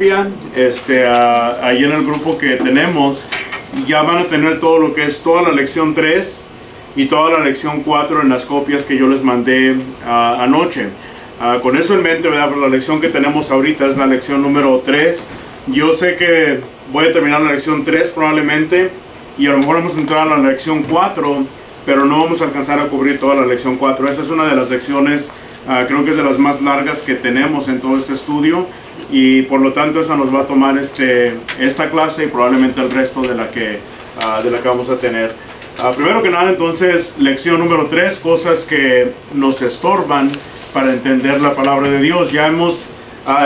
Ahí en el grupo que tenemos ya van a tener todo lo que es toda la lección 3 y toda la lección 4 en las copias que yo les mandé anoche. Con eso en mente, ¿verdad? La lección que tenemos ahorita es la lección número 3. Yo sé que voy a terminar la lección 3 probablemente, y a lo mejor vamos a entrar a la lección 4, pero no vamos a alcanzar a cubrir toda la lección 4. Esa es una de las lecciones, creo que es de las más largas que tenemos en todo este estudio, y por lo tanto esa nos va a tomar esta clase y probablemente el resto de la que vamos a tener. Primero que nada, entonces, lección número 3, cosas que nos estorban para entender la palabra de Dios. Ya hemos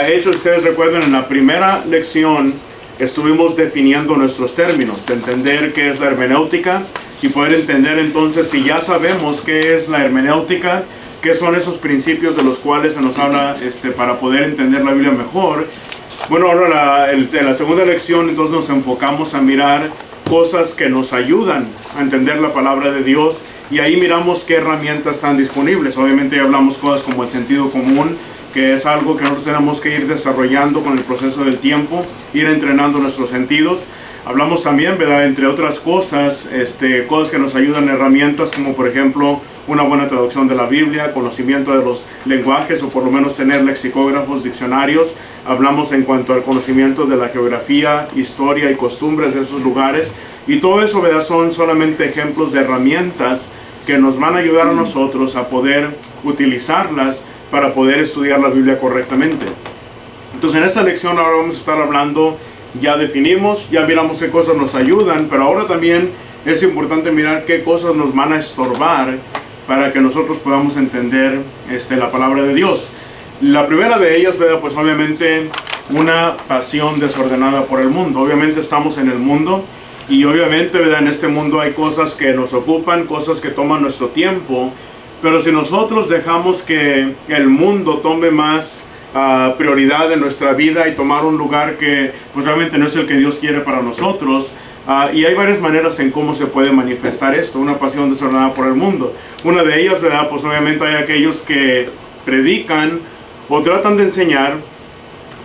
hecho, ustedes recuerdan, en la primera lección estuvimos definiendo nuestros términos, entender qué es la hermenéutica y poder entender entonces, si ya sabemos qué es la hermenéutica, qué son esos principios de los cuales se nos habla para poder entender la Biblia mejor. Bueno, ahora en la segunda lección entonces nos enfocamos a mirar cosas que nos ayudan a entender la palabra de Dios, y ahí miramos qué herramientas están disponibles. Obviamente ya hablamos cosas como el sentido común, que es algo que nosotros tenemos que ir desarrollando con el proceso del tiempo, ir entrenando nuestros sentidos. Hablamos también, ¿verdad?, entre otras cosas, cosas que nos ayudan, herramientas como por ejemplo una buena traducción de la Biblia, conocimiento de los lenguajes, o por lo menos tener lexicógrafos, diccionarios. Hablamos en cuanto al conocimiento de la geografía, historia y costumbres de esos lugares, y todo eso, ¿verdad?, son solamente ejemplos de herramientas que nos van a ayudar a nosotros a poder utilizarlas para poder estudiar la Biblia correctamente. Entonces, en esta lección ahora vamos a estar hablando, ya definimos, ya miramos qué cosas nos ayudan, pero ahora también es importante mirar qué cosas nos van a estorbar para que nosotros podamos entender la palabra de Dios. La primera de ellas, ¿verdad?, pues obviamente una pasión desordenada por el mundo. Obviamente estamos en el mundo, y obviamente, ¿verdad?, en este mundo hay cosas que nos ocupan, cosas que toman nuestro tiempo, pero si nosotros dejamos que el mundo tome más prioridad en nuestra vida y tomar un lugar que pues realmente no es el que Dios quiere para nosotros, y hay varias maneras en cómo se puede manifestar esto, una pasión desordenada por el mundo. Una de ellas, ¿verdad?, pues obviamente hay aquellos que predican o tratan de enseñar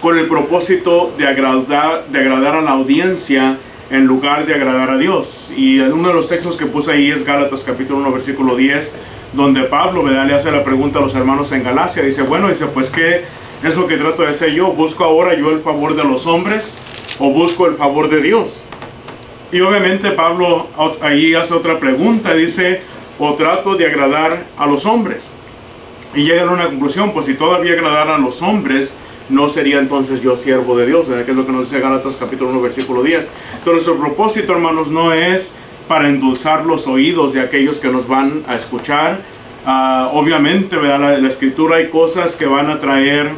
con el propósito de agradar a la audiencia en lugar de agradar a Dios. Y uno de los textos que puse ahí es Gálatas capítulo 1 versículo 10, donde Pablo, ¿verdad?, le hace la pregunta a los hermanos en Galacia. Dice, pues ¿qué es lo que trato de hacer yo? ¿Busco ahora yo el favor de los hombres o busco el favor de Dios? Y obviamente Pablo ahí hace otra pregunta, dice, ¿o trato de agradar a los hombres? Y llega a una conclusión, pues si todavía agradara a los hombres, no sería entonces yo siervo de Dios, ¿verdad?, que es lo que nos dice Gálatas capítulo 1 versículo 10. Entonces nuestro propósito, hermanos, no es para endulzar los oídos de aquellos que nos van a escuchar. Obviamente, ¿verdad?, la escritura hay cosas que van a traer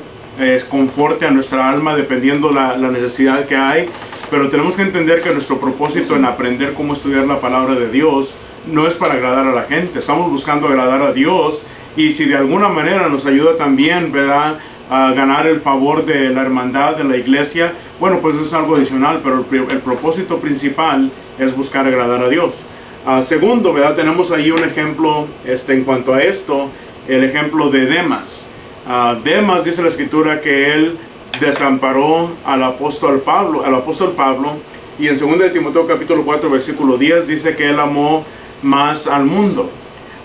conforte a nuestra alma dependiendo la necesidad que hay, pero tenemos que entender que nuestro propósito en aprender cómo estudiar la palabra de Dios no es para agradar a la gente. Estamos buscando agradar a Dios, y si de alguna manera nos ayuda también, ¿verdad?, a ganar el favor de la hermandad de la iglesia, bueno, pues es algo adicional, pero el propósito principal es buscar agradar a Dios. Segundo, ¿verdad?, tenemos ahí un ejemplo en cuanto a esto, el ejemplo de Demas. Demas, dice la escritura, que él desamparó al apóstol Pablo, y en 2 de Timoteo capítulo 4 versículo 10 dice que él amó más al mundo.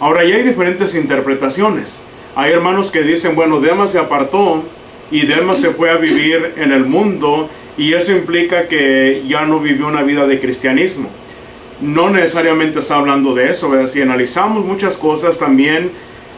Ahora, ya hay diferentes interpretaciones. Hay hermanos que dicen, bueno, Demas se apartó y Demas se fue a vivir en el mundo, y eso implica que ya no vivió una vida de cristianismo. No necesariamente está hablando de eso, ¿verdad? Si analizamos muchas cosas también,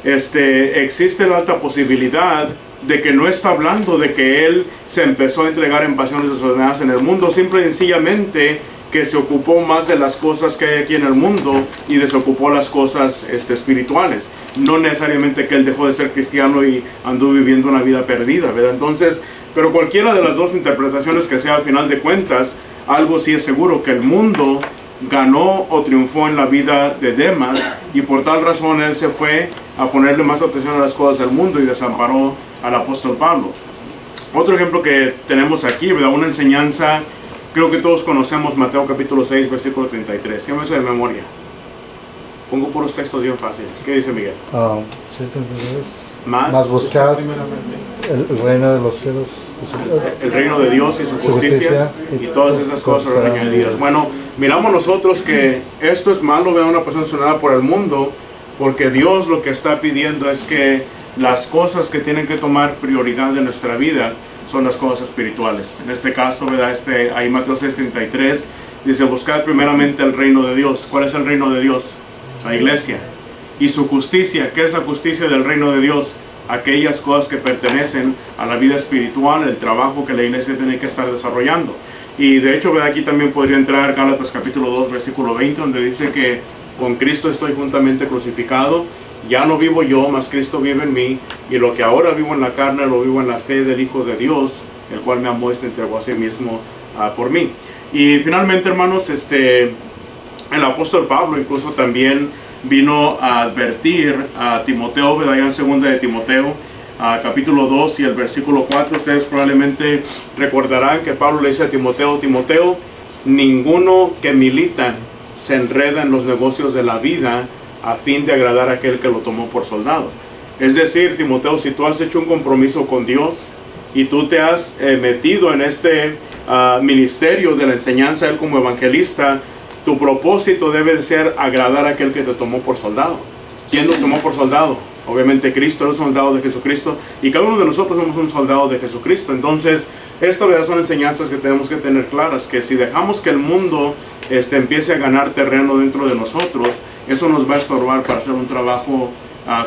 existe la alta posibilidad de que no está hablando de que él se empezó a entregar en pasiones desordenadas en el mundo, simple y sencillamente que se ocupó más de las cosas que hay aquí en el mundo y desocupó las cosas espirituales. No necesariamente que él dejó de ser cristiano y anduvo viviendo una vida perdida, ¿verdad? Entonces, pero cualquiera de las dos interpretaciones que sea, al final de cuentas, algo sí es seguro, que el mundo ganó o triunfó en la vida de Demas, y por tal razón él se fue a ponerle más atención a las cosas del mundo y desamparó al apóstol Pablo. Otro ejemplo que tenemos aquí, ¿verdad?, una enseñanza, creo que todos conocemos Mateo capítulo 6 versículo 33. ¿Qué me hace de memoria? Pongo puros textos bien fáciles. ¿Qué dice Miguel? 6:33. Más buscar el reino de los cielos, el reino de Dios y su justicia, y todas estas cosas serán añadidas. Bueno, miramos nosotros que esto es malo, ver a una persona sonada por el mundo, porque Dios lo que está pidiendo es que las cosas que tienen que tomar prioridad en nuestra vida son las cosas espirituales. En este caso, ¿verdad? Ahí Mateo 6:33 dice, buscad primeramente el reino de Dios. ¿Cuál es el reino de Dios? La iglesia. Y su justicia. ¿Qué es la justicia del reino de Dios? Aquellas cosas que pertenecen a la vida espiritual, el trabajo que la iglesia tiene que estar desarrollando. Y de hecho, ¿verdad? Aquí también podría entrar Gálatas capítulo 2, versículo 20, donde dice que con Cristo estoy juntamente crucificado. Ya no vivo yo, mas Cristo vive en mí, y lo que ahora vivo en la carne, lo vivo en la fe del Hijo de Dios, el cual me amó y se entregó a sí mismo por mí. Y finalmente, hermanos, el apóstol Pablo incluso también vino a advertir a Timoteo, ¿verdad? En 2 de Timoteo, capítulo 2 y el versículo 4, ustedes probablemente recordarán que Pablo le dice a Timoteo, Timoteo, ninguno que milita se enreda en los negocios de la vida a fin de agradar a aquel que lo tomó por soldado. Es decir, Timoteo, si tú has hecho un compromiso con Dios y tú te has metido en este ministerio de la enseñanza de él como evangelista, tu propósito debe de ser agradar a aquel que te tomó por soldado. ¿Quién lo tomó por soldado? Obviamente Cristo es un soldado de Jesucristo, y cada uno de nosotros somos un soldado de Jesucristo. Entonces, estas son enseñanzas que tenemos que tener claras, que si dejamos que el mundo empiece a ganar terreno dentro de nosotros, eso nos va a estorbar para hacer un trabajo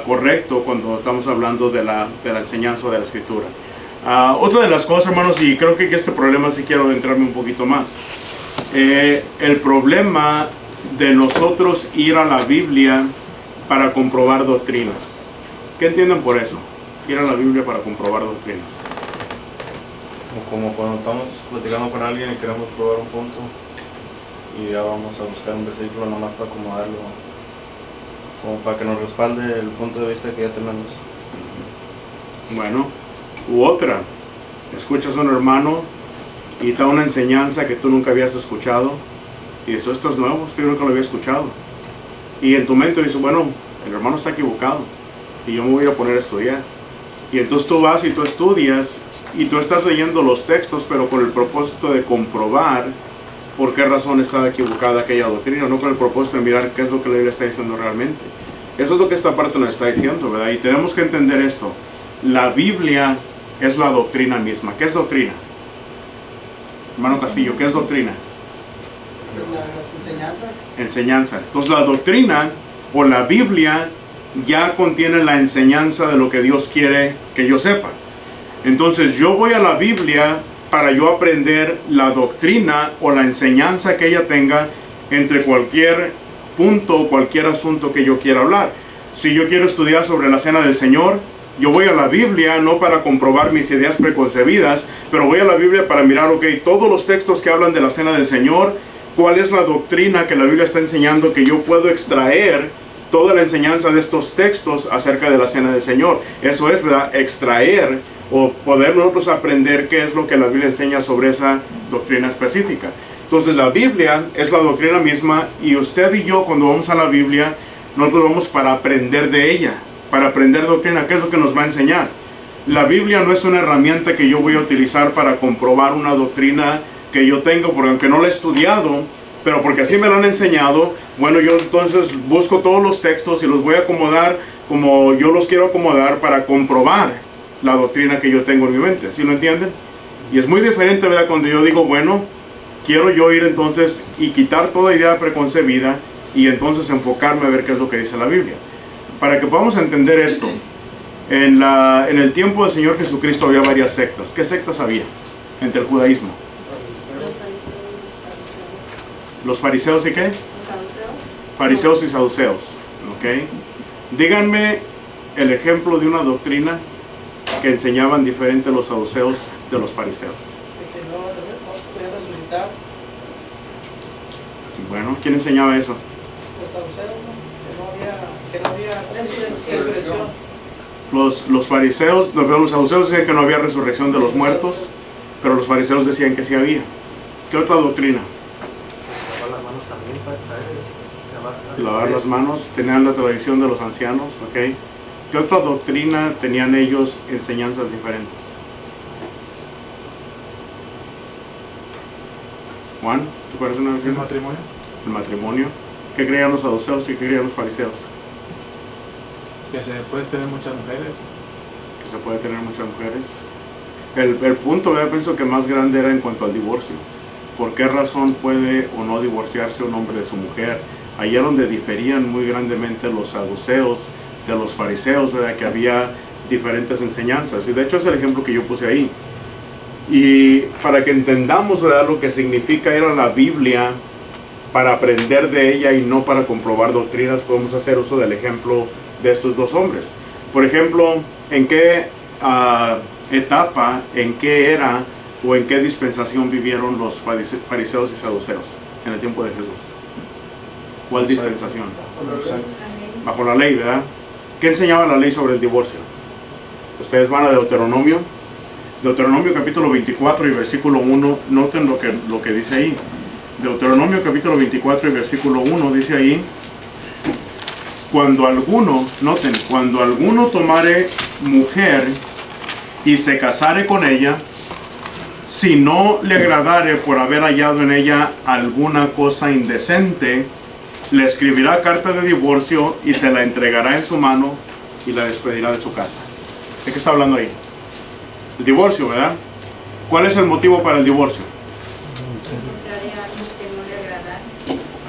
correcto cuando estamos hablando de la enseñanza de la Escritura. Otra de las cosas, hermanos, y creo que este problema sí quiero adentrarme un poquito más. El problema de nosotros ir a la Biblia para comprobar doctrinas. ¿Qué entienden por eso? Ir a la Biblia para comprobar doctrinas. Como cuando estamos platicando con alguien y queremos probar un punto y ya vamos a buscar un versículo nomás para acomodarlo, como para que nos respalde el punto de vista que ya tenemos. Bueno, u otra, escuchas a un hermano y da una enseñanza que tú nunca habías escuchado y dices, esto es nuevo, esto yo nunca lo había escuchado, y en tu mente dices, bueno, el hermano está equivocado y yo me voy a poner a estudiar, y entonces tú vas y tú estudias y tú estás leyendo los textos, pero con el propósito de comprobar por qué razón estaba equivocada aquella doctrina, no con el propósito de mirar qué es lo que la Biblia está diciendo realmente. Eso es lo que esta parte nos está diciendo, ¿verdad? Y tenemos que entender esto. La Biblia es la doctrina misma. ¿Qué es doctrina? Hermano Castillo, ¿qué es doctrina? Enseñanzas. Enseñanza. Entonces la doctrina o la Biblia ya contiene la enseñanza de lo que Dios quiere que yo sepa. Entonces yo voy a la Biblia para yo aprender la doctrina o la enseñanza que ella tenga entre cualquier punto o cualquier asunto que yo quiera hablar. Si yo quiero estudiar sobre la cena del Señor, yo voy a la Biblia no para comprobar mis ideas preconcebidas, pero voy a la Biblia para mirar, ok, todos los textos que hablan de la cena del Señor, cuál es la doctrina que la Biblia está enseñando, que yo puedo extraer toda la enseñanza de estos textos acerca de la cena del Señor. Eso es, ¿verdad? Extraer o poder nosotros aprender qué es lo que la Biblia enseña sobre esa doctrina específica. Entonces la Biblia es la doctrina misma, y usted y yo cuando vamos a la Biblia, nosotros vamos para aprender de ella, para aprender doctrina. ¿Qué es lo que nos va a enseñar? La Biblia no es una herramienta que yo voy a utilizar para comprobar una doctrina que yo tengo, porque aunque no la he estudiado, pero porque así me lo han enseñado, bueno, yo entonces busco todos los textos y los voy a acomodar como yo los quiero acomodar para comprobar la doctrina que yo tengo en mi mente. ¿Sí lo entienden? Y es muy diferente, ¿verdad? Cuando yo digo, bueno, quiero yo ir entonces y quitar toda idea preconcebida y entonces enfocarme a ver qué es lo que dice la Biblia. Para que podamos entender esto, en el tiempo del Señor Jesucristo había varias sectas. ¿Qué sectas había entre el judaísmo? ¿Los fariseos y qué? Fariseos y saduceos. ¿Ok? Díganme el ejemplo de una doctrina que enseñaban diferente los saduceos de los fariseos. Que no podían resucitar. Bueno, ¿quién enseñaba eso? Los saduceos, ¿no? Que no había resurrección. Los fariseos, los saduceos decían que no había resurrección de los muertos, pero los fariseos decían que sí había. ¿Qué otra doctrina? Lavar las manos también para Lavar las manos, tenían la tradición de los ancianos, ¿ok? ¿Qué otra doctrina tenían ellos, enseñanzas diferentes? Juan, ¿te parece una ¿El doctrina? matrimonio? El matrimonio. ¿Qué creían los saduceos y qué creían los fariseos? Que se puedes tener muchas mujeres. Que se puede tener muchas mujeres. El punto, yo pienso que más grande era en cuanto al divorcio. ¿Por qué razón puede o no divorciarse un hombre de su mujer? Ahí era donde diferían muy grandemente los saduceos de los fariseos, ¿verdad? Que había diferentes enseñanzas. Y de hecho es el ejemplo que yo puse ahí. Y para que entendamos, ¿verdad?, lo que significa ir a la Biblia para aprender de ella y no para comprobar doctrinas, podemos hacer uso del ejemplo de estos dos hombres. Por ejemplo, ¿en qué etapa, en qué era o en qué dispensación vivieron los fariseos y saduceos en el tiempo de Jesús? ¿Cuál dispensación? Bajo la ley, ¿verdad? ¿Qué enseñaba la ley sobre el divorcio? Ustedes van a Deuteronomio capítulo 24 y versículo 1, noten lo que dice ahí. Deuteronomio capítulo 24 y versículo 1 dice ahí: cuando alguno tomare mujer y se casare con ella, si no le agradare por haber hallado en ella alguna cosa indecente, le escribirá carta de divorcio y se la entregará en su mano y la despedirá de su casa. ¿De qué está hablando ahí? El divorcio, ¿verdad? ¿Cuál es el motivo para el divorcio?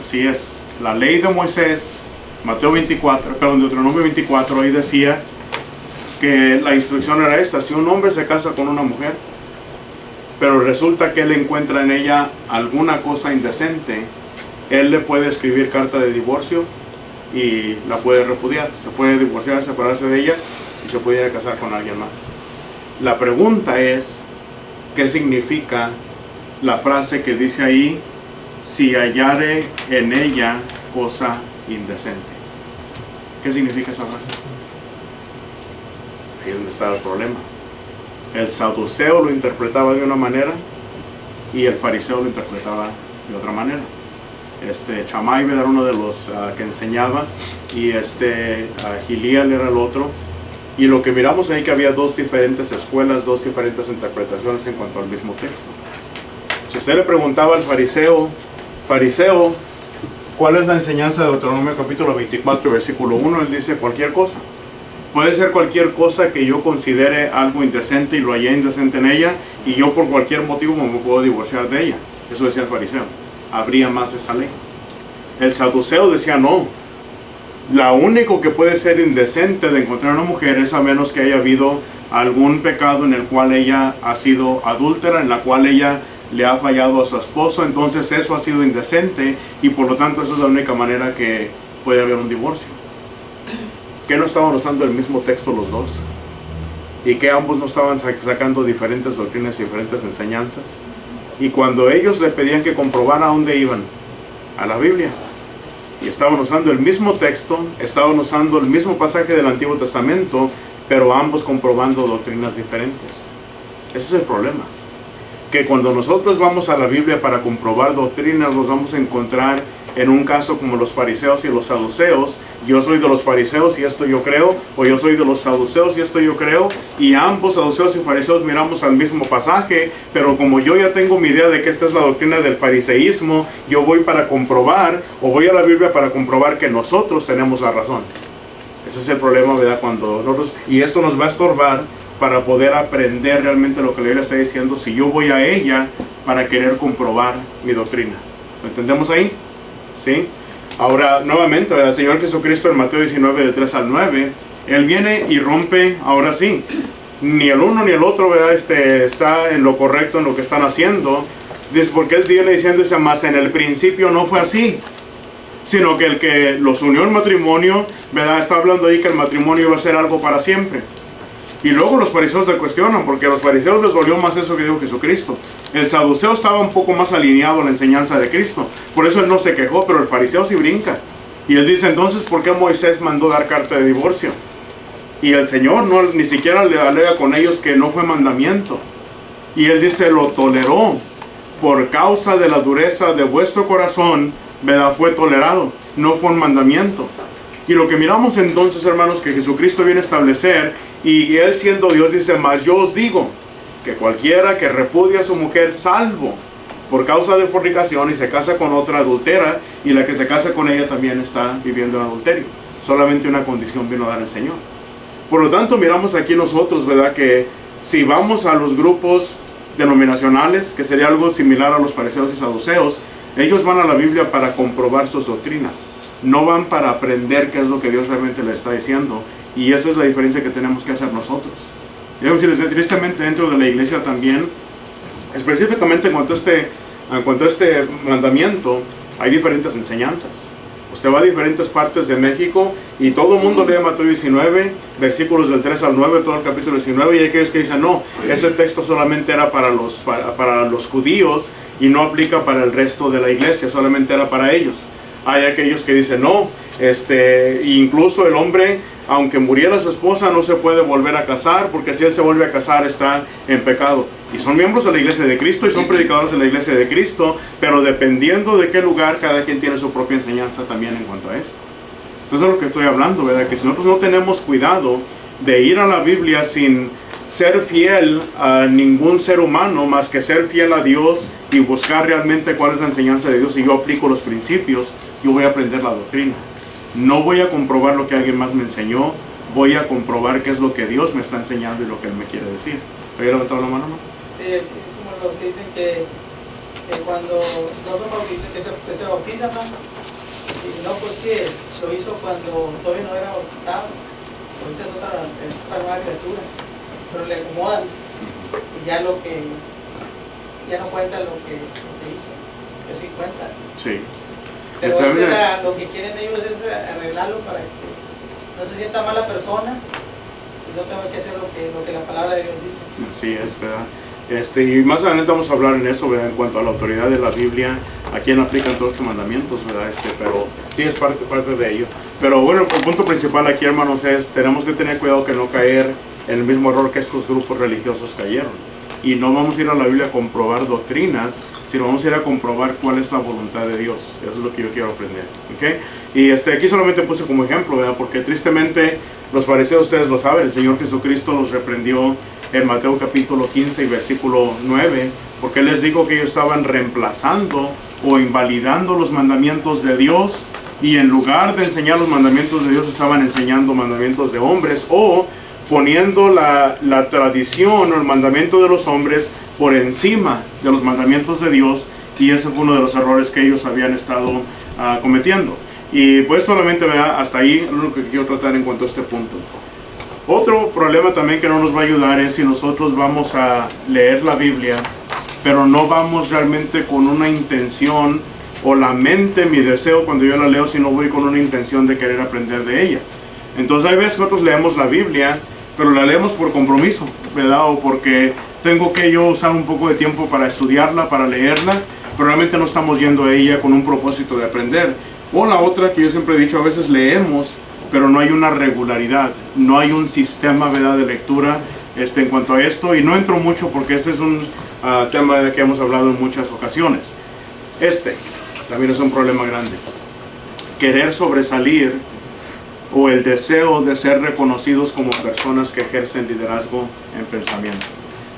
Así es. La ley de Moisés, Deuteronomio 24, ahí decía que la instrucción era esta: si un hombre se casa con una mujer, pero resulta que él encuentra en ella alguna cosa indecente, él le puede escribir carta de divorcio y la puede repudiar. Se puede divorciar, separarse de ella y se puede ir a casar con alguien más. La pregunta es, ¿qué significa la frase que dice ahí: si hallare en ella cosa indecente? ¿Qué significa esa frase? Ahí es donde está el problema. El saduceo lo interpretaba de una manera y el fariseo lo interpretaba de otra manera. Chamay era uno de los que enseñaba, y Giliel era el otro. Y lo que miramos ahí, que había dos diferentes escuelas, dos diferentes interpretaciones en cuanto al mismo texto. Si usted le preguntaba al fariseo, ¿cuál es la enseñanza de Deuteronomio capítulo 24, versículo 1? Él dice: cualquier cosa. Puede ser cualquier cosa que yo considere algo indecente y lo hallé indecente en ella, y yo por cualquier motivo me puedo divorciar de ella. Eso decía el fariseo. Habría más esa ley. El saduceo decía: no. La único que puede ser indecente de encontrar una mujer es a menos que haya habido algún pecado en el cual ella ha sido adúltera, en la cual ella le ha fallado a su esposo. Entonces eso ha sido indecente y por lo tanto esa es la única manera que puede haber un divorcio. ¿Qué no estaban usando el mismo texto los dos? ¿Y que ambos no estaban sacando diferentes doctrinas y diferentes enseñanzas? Y cuando ellos le pedían que comprobara, ¿a dónde iban? A la Biblia. Y estaban usando el mismo texto, estaban usando el mismo pasaje del Antiguo Testamento, pero ambos comprobando doctrinas diferentes. Ese es el problema. Que cuando nosotros vamos a la Biblia para comprobar doctrinas, nos vamos a encontrar en un caso como los fariseos y los saduceos. Yo soy de los fariseos y esto yo creo, o yo soy de los saduceos y esto yo creo, y ambos, saduceos y fariseos, miramos al mismo pasaje, pero como yo ya tengo mi idea de que esta es la doctrina del fariseísmo, yo voy para comprobar, o voy a la Biblia para comprobar que nosotros tenemos la razón. Ese es el problema, ¿verdad? Cuando nosotros, y esto nos va a estorbar para poder aprender realmente lo que la Biblia está diciendo, si yo voy a ella para querer comprobar mi doctrina. ¿Lo entendemos ahí? ¿Sí? Ahora, nuevamente, el Señor Jesucristo en Mateo 19, del 3 al 9, Él viene y rompe, ahora sí, ni el uno ni el otro, ¿verdad? Está en lo correcto en lo que están haciendo. Dice, porque Él viene diciendo, más en el principio no fue así, sino que el que los unió en matrimonio, ¿verdad? Está hablando ahí que el matrimonio iba a ser algo para siempre. Y luego los fariseos le cuestionan, porque a los fariseos les dolió más eso que dijo Jesucristo. El saduceo estaba un poco más alineado a la enseñanza de Cristo, por eso él no se quejó, pero el fariseo sí brinca. Y él dice, entonces, ¿por qué Moisés mandó dar carta de divorcio? Y el Señor ni siquiera le alega con ellos que no fue mandamiento. Y él dice, lo toleró por causa de la dureza de vuestro corazón, ¿verdad? Fue tolerado, no fue un mandamiento. Y lo que miramos entonces, hermanos, que Jesucristo viene a establecer, y Él siendo Dios dice, mas yo os digo, que cualquiera que repudia a su mujer salvo por causa de fornicación y se casa con otra adultera, y la que se casa con ella también está viviendo en adulterio. Solamente una condición vino a dar el Señor. Por lo tanto, miramos aquí nosotros, ¿verdad? Que si vamos a los grupos denominacionales, que sería algo similar a los fariseos y saduceos, ellos van a la Biblia para comprobar sus doctrinas. No van para aprender qué es lo que Dios realmente les está diciendo. Y esa es la diferencia que tenemos que hacer nosotros. Y debo decirles, tristemente dentro de la iglesia también, específicamente en cuanto a este mandamiento, hay diferentes enseñanzas. Usted va a diferentes partes de México y todo el mundo lee Mateo 19, versículos del 3 al 9, todo el capítulo 19, y hay aquellos que dicen, no, ese texto solamente era para los judíos y no aplica para el resto de la iglesia, solamente era para ellos. Hay aquellos que dicen, no, incluso el hombre, aunque muriera su esposa, no se puede volver a casar, porque si él se vuelve a casar está en pecado. Y son miembros de la iglesia de Cristo y son predicadores de la iglesia de Cristo, pero dependiendo de qué lugar, cada quien tiene su propia enseñanza también en cuanto a esto. Entonces es lo que estoy hablando, ¿verdad? Que si nosotros no tenemos cuidado de ir a la Biblia sin ser fiel a ningún ser humano, más que ser fiel a Dios y buscar realmente cuál es la enseñanza de Dios, y yo aplico los principios, yo voy a aprender la doctrina. No voy a comprobar lo que alguien más me enseñó, voy a comprobar qué es lo que Dios me está enseñando y lo que Él me quiere decir. ¿Había levantado la mano, no? Sí, es como lo que dicen que cuando no son bautizados, que se bautizan, ¿no? Y no porque lo hizo cuando todavía no era bautizado, ahorita es otra nueva criatura, pero le acomodan y ya no cuenta lo que hizo, que sí cuenta. Sí. Pero lo que quieren ellos es arreglarlo para que no se sienta mal la persona y no tenga que hacer lo que la palabra de Dios dice. Sí, es verdad. Y más adelante vamos a hablar en eso, ¿verdad? En cuanto a la autoridad de la Biblia, a quién aplican todos estos mandamientos, ¿verdad? Pero sí es parte de ello. Pero bueno, el punto principal aquí, hermanos, es tenemos que tener cuidado que no caer en el mismo error que estos grupos religiosos cayeron. Y no vamos a ir a la Biblia a comprobar doctrinas, sino vamos a ir a comprobar cuál es la voluntad de Dios. Eso es lo que yo quiero aprender, ¿ok? Y aquí solamente puse como ejemplo, ¿verdad? Porque tristemente los fariseos, ustedes lo saben, el Señor Jesucristo los reprendió en Mateo capítulo 15 y versículo 9, porque Él les dijo que ellos estaban reemplazando o invalidando los mandamientos de Dios, y en lugar de enseñar los mandamientos de Dios estaban enseñando mandamientos de hombres, o poniendo la tradición o el mandamiento de los hombres por encima de los mandamientos de Dios, y ese fue uno de los errores que ellos habían estado cometiendo. Y pues solamente hasta ahí lo que quiero tratar en cuanto a este punto. Otro problema también que no nos va a ayudar es si nosotros vamos a leer la Biblia, pero no vamos realmente con una intención, o la mente, mi deseo cuando yo la leo, si no voy con una intención de querer aprender de ella. Entonces hay veces que nosotros leemos la Biblia, pero la leemos por compromiso, ¿verdad? O porque tengo que yo usar un poco de tiempo para estudiarla, para leerla, pero realmente no estamos yendo a ella con un propósito de aprender. O la otra que yo siempre he dicho, a veces leemos, pero no hay una regularidad, no hay un sistema, ¿verdad?, de lectura en cuanto a esto, y no entro mucho porque este es un tema de que hemos hablado en muchas ocasiones. También es un problema grande. Querer sobresalir, o el deseo de ser reconocidos como personas que ejercen liderazgo en pensamiento.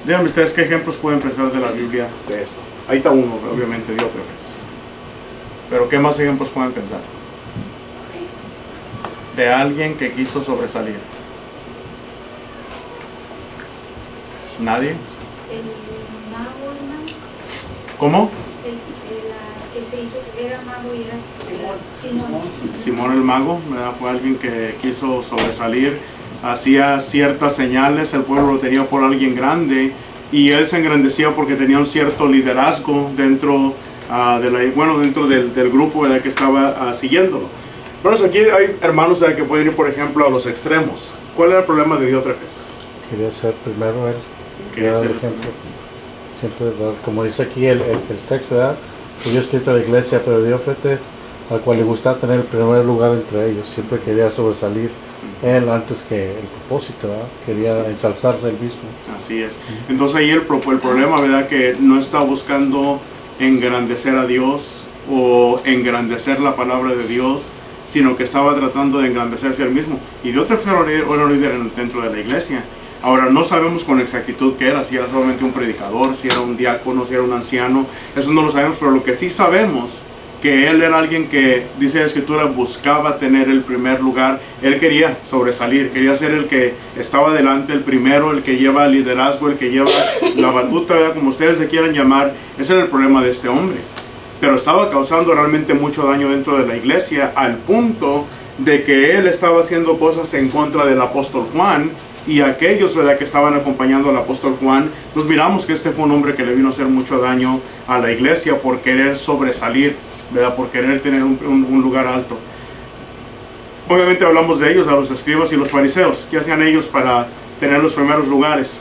Díganme ustedes qué ejemplos pueden pensar de la Biblia de esto. Ahí está uno, obviamente, de otra vez. Pero ¿qué más ejemplos pueden pensar? De alguien que quiso sobresalir. ¿Nadie? El mago, hermano. ¿Cómo? Que se hizo, era mago y era Simón. Simón el mago, ¿verdad? Fue alguien que quiso sobresalir, hacía ciertas señales, el pueblo lo tenía por alguien grande, y él se engrandecía porque tenía un cierto liderazgo dentro, dentro del grupo, ¿verdad?, que estaba siguiéndolo. Bueno, aquí hay hermanos, ¿verdad?, que pueden ir, por ejemplo, a los extremos. ¿Cuál era el problema de Diótrefes? Quería ser primero él. Quería ser el ejemplo. Siempre, como dice aquí el texto, ¿verdad? Que yo he escrito a la iglesia, pero Diótrefes, al cual le gustaba tener el primer lugar entre ellos, siempre quería sobresalir él antes que el propósito, ¿verdad? Quería ensalzarse él mismo. Así es. Entonces ahí el problema, ¿verdad?, que no está buscando engrandecer a Dios o engrandecer la palabra de Dios, sino que estaba tratando de engrandecerse él mismo. Y Diótrefes era un líder dentro de la iglesia. Ahora, no sabemos con exactitud qué era, si era solamente un predicador, si era un diácono, si era un anciano, eso no lo sabemos, pero lo que sí sabemos, que él era alguien que, dice la Escritura, buscaba tener el primer lugar. Él quería sobresalir, quería ser el que estaba delante, el primero, el que lleva el liderazgo, el que lleva la batuta, ¿verdad? Como ustedes le quieran llamar. Ese era el problema de este hombre. Pero estaba causando realmente mucho daño dentro de la iglesia, al punto de que él estaba haciendo cosas en contra del apóstol Juan, y aquellos, ¿verdad?, que estaban acompañando al apóstol Juan. Pues miramos que este fue un hombre que le vino a hacer mucho daño a la iglesia por querer sobresalir, ¿verdad?, por querer tener un lugar alto. Obviamente hablamos de ellos, a los escribas y los fariseos. ¿Qué hacían ellos para tener los primeros lugares?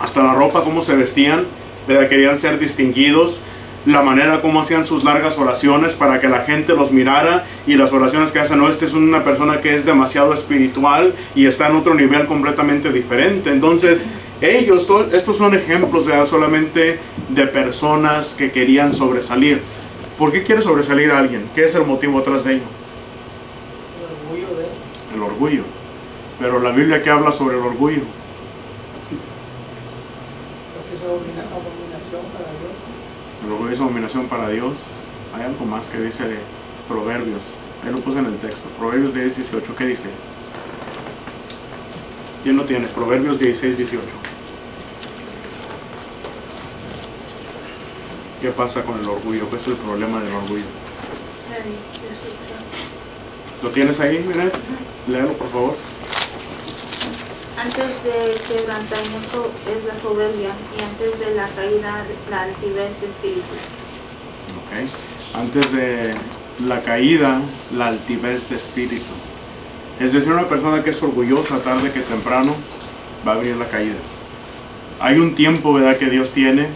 Hasta la ropa, cómo se vestían, ¿verdad?, querían ser distinguidos. La manera como hacían sus largas oraciones para que la gente los mirara, y las oraciones que hacen, no, este es una persona que es demasiado espiritual y está en otro nivel completamente diferente. Entonces ellos, estos son ejemplos, ¿verdad?, solamente de personas que querían sobresalir. ¿Por qué quiere sobresalir a alguien? ¿Qué es el motivo atrás de ello? El orgullo de él. El orgullo. Pero la Biblia, ¿qué habla sobre el orgullo? Porque es abominación para Dios. El orgullo es abominación para Dios. Hay algo más que dice Proverbios. Ahí lo puse en el texto. Proverbios 10:18. ¿Qué dice? ¿Quién lo tiene? Proverbios 16:18. ¿Qué pasa con el orgullo? ¿Qué es el problema del orgullo? ¿Lo tienes ahí, Miret? Léelo, por favor. Antes del quebrantamiento es la soberbia, y antes de la caída la altivez de espíritu. Ok. Antes de la caída, la altivez de espíritu. Es decir, una persona que es orgullosa, tarde que temprano va a venir la caída. Hay un tiempo, ¿verdad?, que Dios tiene.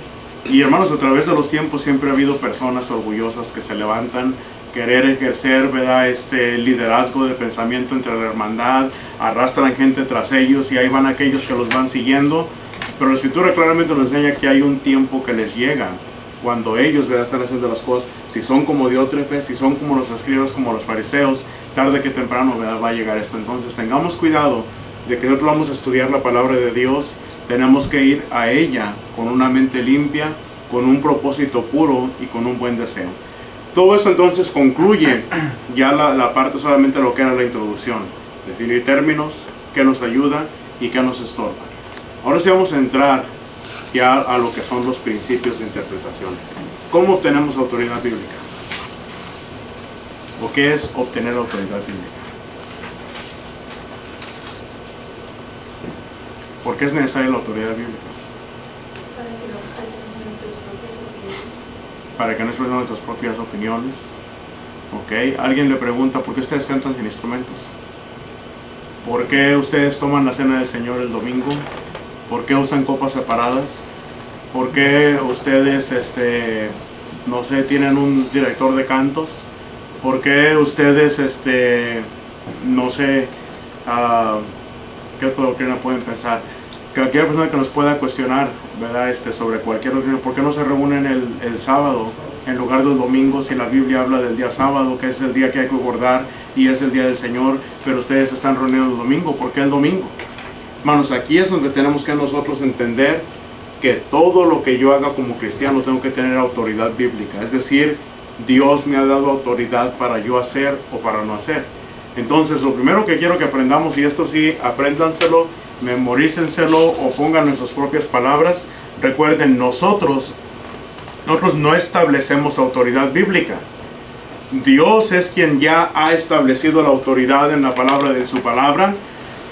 Y hermanos, a través de los tiempos siempre ha habido personas orgullosas que se levantan, querer ejercer, ¿verdad?, este liderazgo de pensamiento entre la hermandad, arrastran gente tras ellos y ahí van aquellos que los van siguiendo. Pero la Escritura claramente nos enseña que hay un tiempo que les llega cuando ellos, ¿verdad?, están haciendo las cosas. Si son como Diótrefes, si son como los escribas, como los fariseos, tarde que temprano, ¿verdad?, va a llegar esto. Entonces tengamos cuidado de que nosotros vamos a estudiar la palabra de Dios. Tenemos que ir a ella con una mente limpia, con un propósito puro y con un buen deseo. Todo esto entonces concluye ya la parte solamente de lo que era la introducción. Definir términos, qué nos ayuda y qué nos estorba. Ahora sí vamos a entrar ya a lo que son los principios de interpretación. ¿Cómo obtenemos autoridad bíblica? ¿O qué es obtener autoridad bíblica? ¿Por qué es necesaria la autoridad bíblica? Para que no expresen nuestras propias opiniones. Ok, alguien le pregunta, ¿por qué ustedes cantan sin instrumentos? ¿Por qué ustedes toman la cena del Señor el domingo? ¿Por qué usan copas separadas? ¿Por qué ustedes, no sé, tienen un director de cantos? ¿Por qué ustedes, no sé, qué doctrina pueden pensar? Cualquier persona que nos pueda cuestionar, ¿verdad?, sobre cualquier doctrina. ¿Por qué no se reúnen el sábado en lugar del domingo, si la Biblia habla del día sábado, que es el día que hay que guardar y es el día del Señor, pero ustedes están reunidos el domingo? ¿Por qué el domingo? Hermanos, aquí es donde tenemos que nosotros entender que todo lo que yo haga como cristiano tengo que tener autoridad bíblica. Es decir, Dios me ha dado autoridad para yo hacer o para no hacer. Entonces, lo primero que quiero que aprendamos, y esto sí, apréndanselo, memorícenselo o pongan en sus propias palabras. Recuerden, nosotros no establecemos autoridad bíblica. Dios es quien ya ha establecido la autoridad en la palabra de su palabra,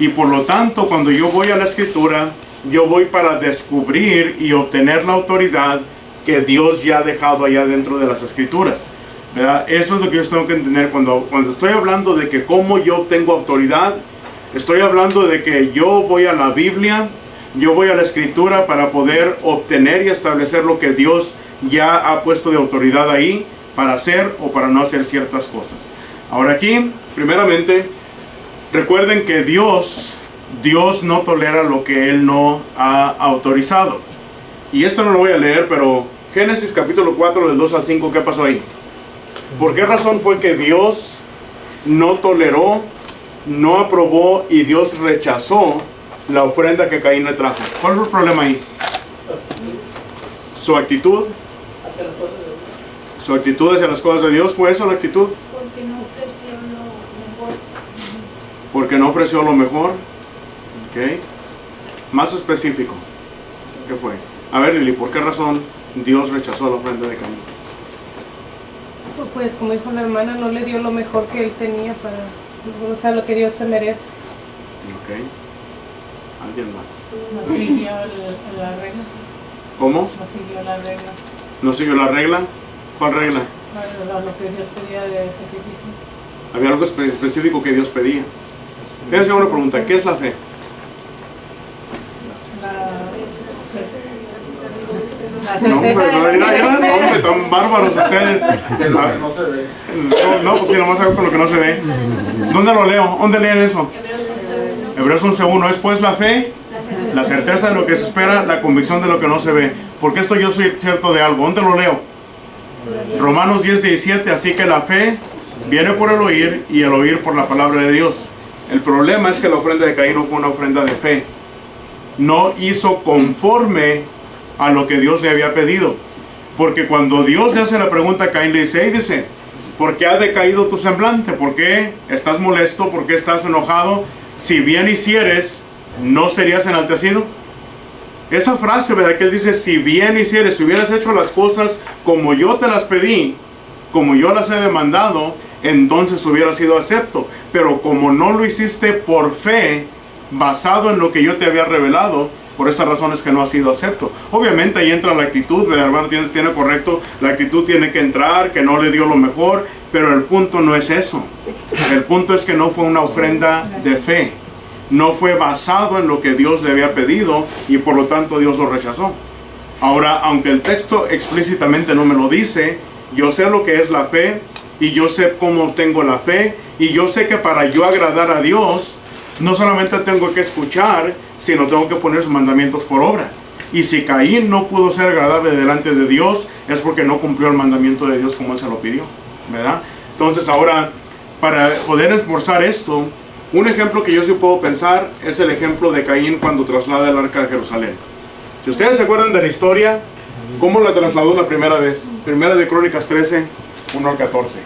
y por lo tanto, cuando yo voy a la Escritura, yo voy para descubrir y obtener la autoridad que Dios ya ha dejado allá dentro de las Escrituras, ¿verdad? Eso es lo que yo tengo que entender cuando estoy hablando de que cómo yo obtengo autoridad. Estoy hablando de que yo voy a la Biblia, yo voy a la Escritura para poder obtener y establecer lo que Dios ya ha puesto de autoridad ahí para hacer o para no hacer ciertas cosas. Ahora aquí, primeramente, recuerden que Dios no tolera lo que Él no ha autorizado. Y esto no lo voy a leer, pero Génesis capítulo 4 del 2 al 5, ¿qué pasó ahí? ¿Por qué razón fue que Dios no toleró, no aprobó y Dios rechazó la ofrenda que Caín le trajo. ¿Cuál es el problema ahí? Su actitud. hacia las cosas de Dios. Su actitud hacia las cosas de Dios, ¿fue eso la actitud? Porque no ofreció lo mejor. Porque no ofreció lo mejor. ¿Ok? Más específico. ¿Qué fue? A ver, Lili, ¿por qué razón Dios rechazó la ofrenda de Caín? Pues como dijo la hermana, no le dio lo mejor que él tenía para, o sea, lo que Dios se merece. ¿Ok? ¿Alguien más? No siguió la regla. ¿Cómo? No siguió la regla. ¿No siguió la regla? ¿Cuál regla? Lo que Dios pedía de sacrificio. Había algo específico que Dios pedía. Quiero hacer una pregunta. ¿Qué es la fe? La No, hombre, hombre, tan bárbaros ustedes. No se ve. No, pues sí, nomás saber con lo que no se ve. ¿Dónde lo leo? ¿Dónde leen eso? Hebreos 11:1. Es pues la fe, la certeza de lo que se espera, la convicción de lo que no se ve. Porque esto yo soy cierto de algo. ¿Dónde lo leo? Romanos 10:17. Así que la fe viene por el oír y el oír por la palabra de Dios. El problema es que la ofrenda de Caín no fue una ofrenda de fe. No hizo conforme a lo que Dios le había pedido. Porque cuando Dios le hace la pregunta a Caín, le dice, hey, dice, ¿por qué ha decaído tu semblante? ¿Por qué estás molesto? ¿Por qué estás enojado? Si bien hicieres, ¿no serías enaltecido? Esa frase, ¿verdad? Que él dice, si bien hicieres, si hubieras hecho las cosas como yo te las pedí, como yo las he demandado, entonces hubiera sido acepto. Pero como no lo hiciste por fe, basado en lo que yo te había revelado, por esas razones que no ha sido acepto. Obviamente ahí entra la actitud, ¿verdad, hermano? Tiene correcto, la actitud tiene que entrar, que no le dio lo mejor, pero el punto no es eso. El punto es que no fue una ofrenda de fe. No fue basado en lo que Dios le había pedido y por lo tanto Dios lo rechazó. Ahora, aunque el texto explícitamente no me lo dice, yo sé lo que es la fe y yo sé cómo obtengo la fe y yo sé que para yo agradar a Dios, no solamente tengo que escuchar, sino tengo que poner sus mandamientos por obra. Y si Caín no pudo ser agradable delante de Dios, es porque no cumplió el mandamiento de Dios como él se lo pidió, ¿verdad? Entonces ahora, para poder esforzar esto, un ejemplo que yo sí puedo pensar es el ejemplo de Caín cuando traslada el arca de Jerusalén. Si ustedes se acuerdan de la historia, ¿cómo la trasladó la primera vez? Primera de Crónicas 13, 1 al 14.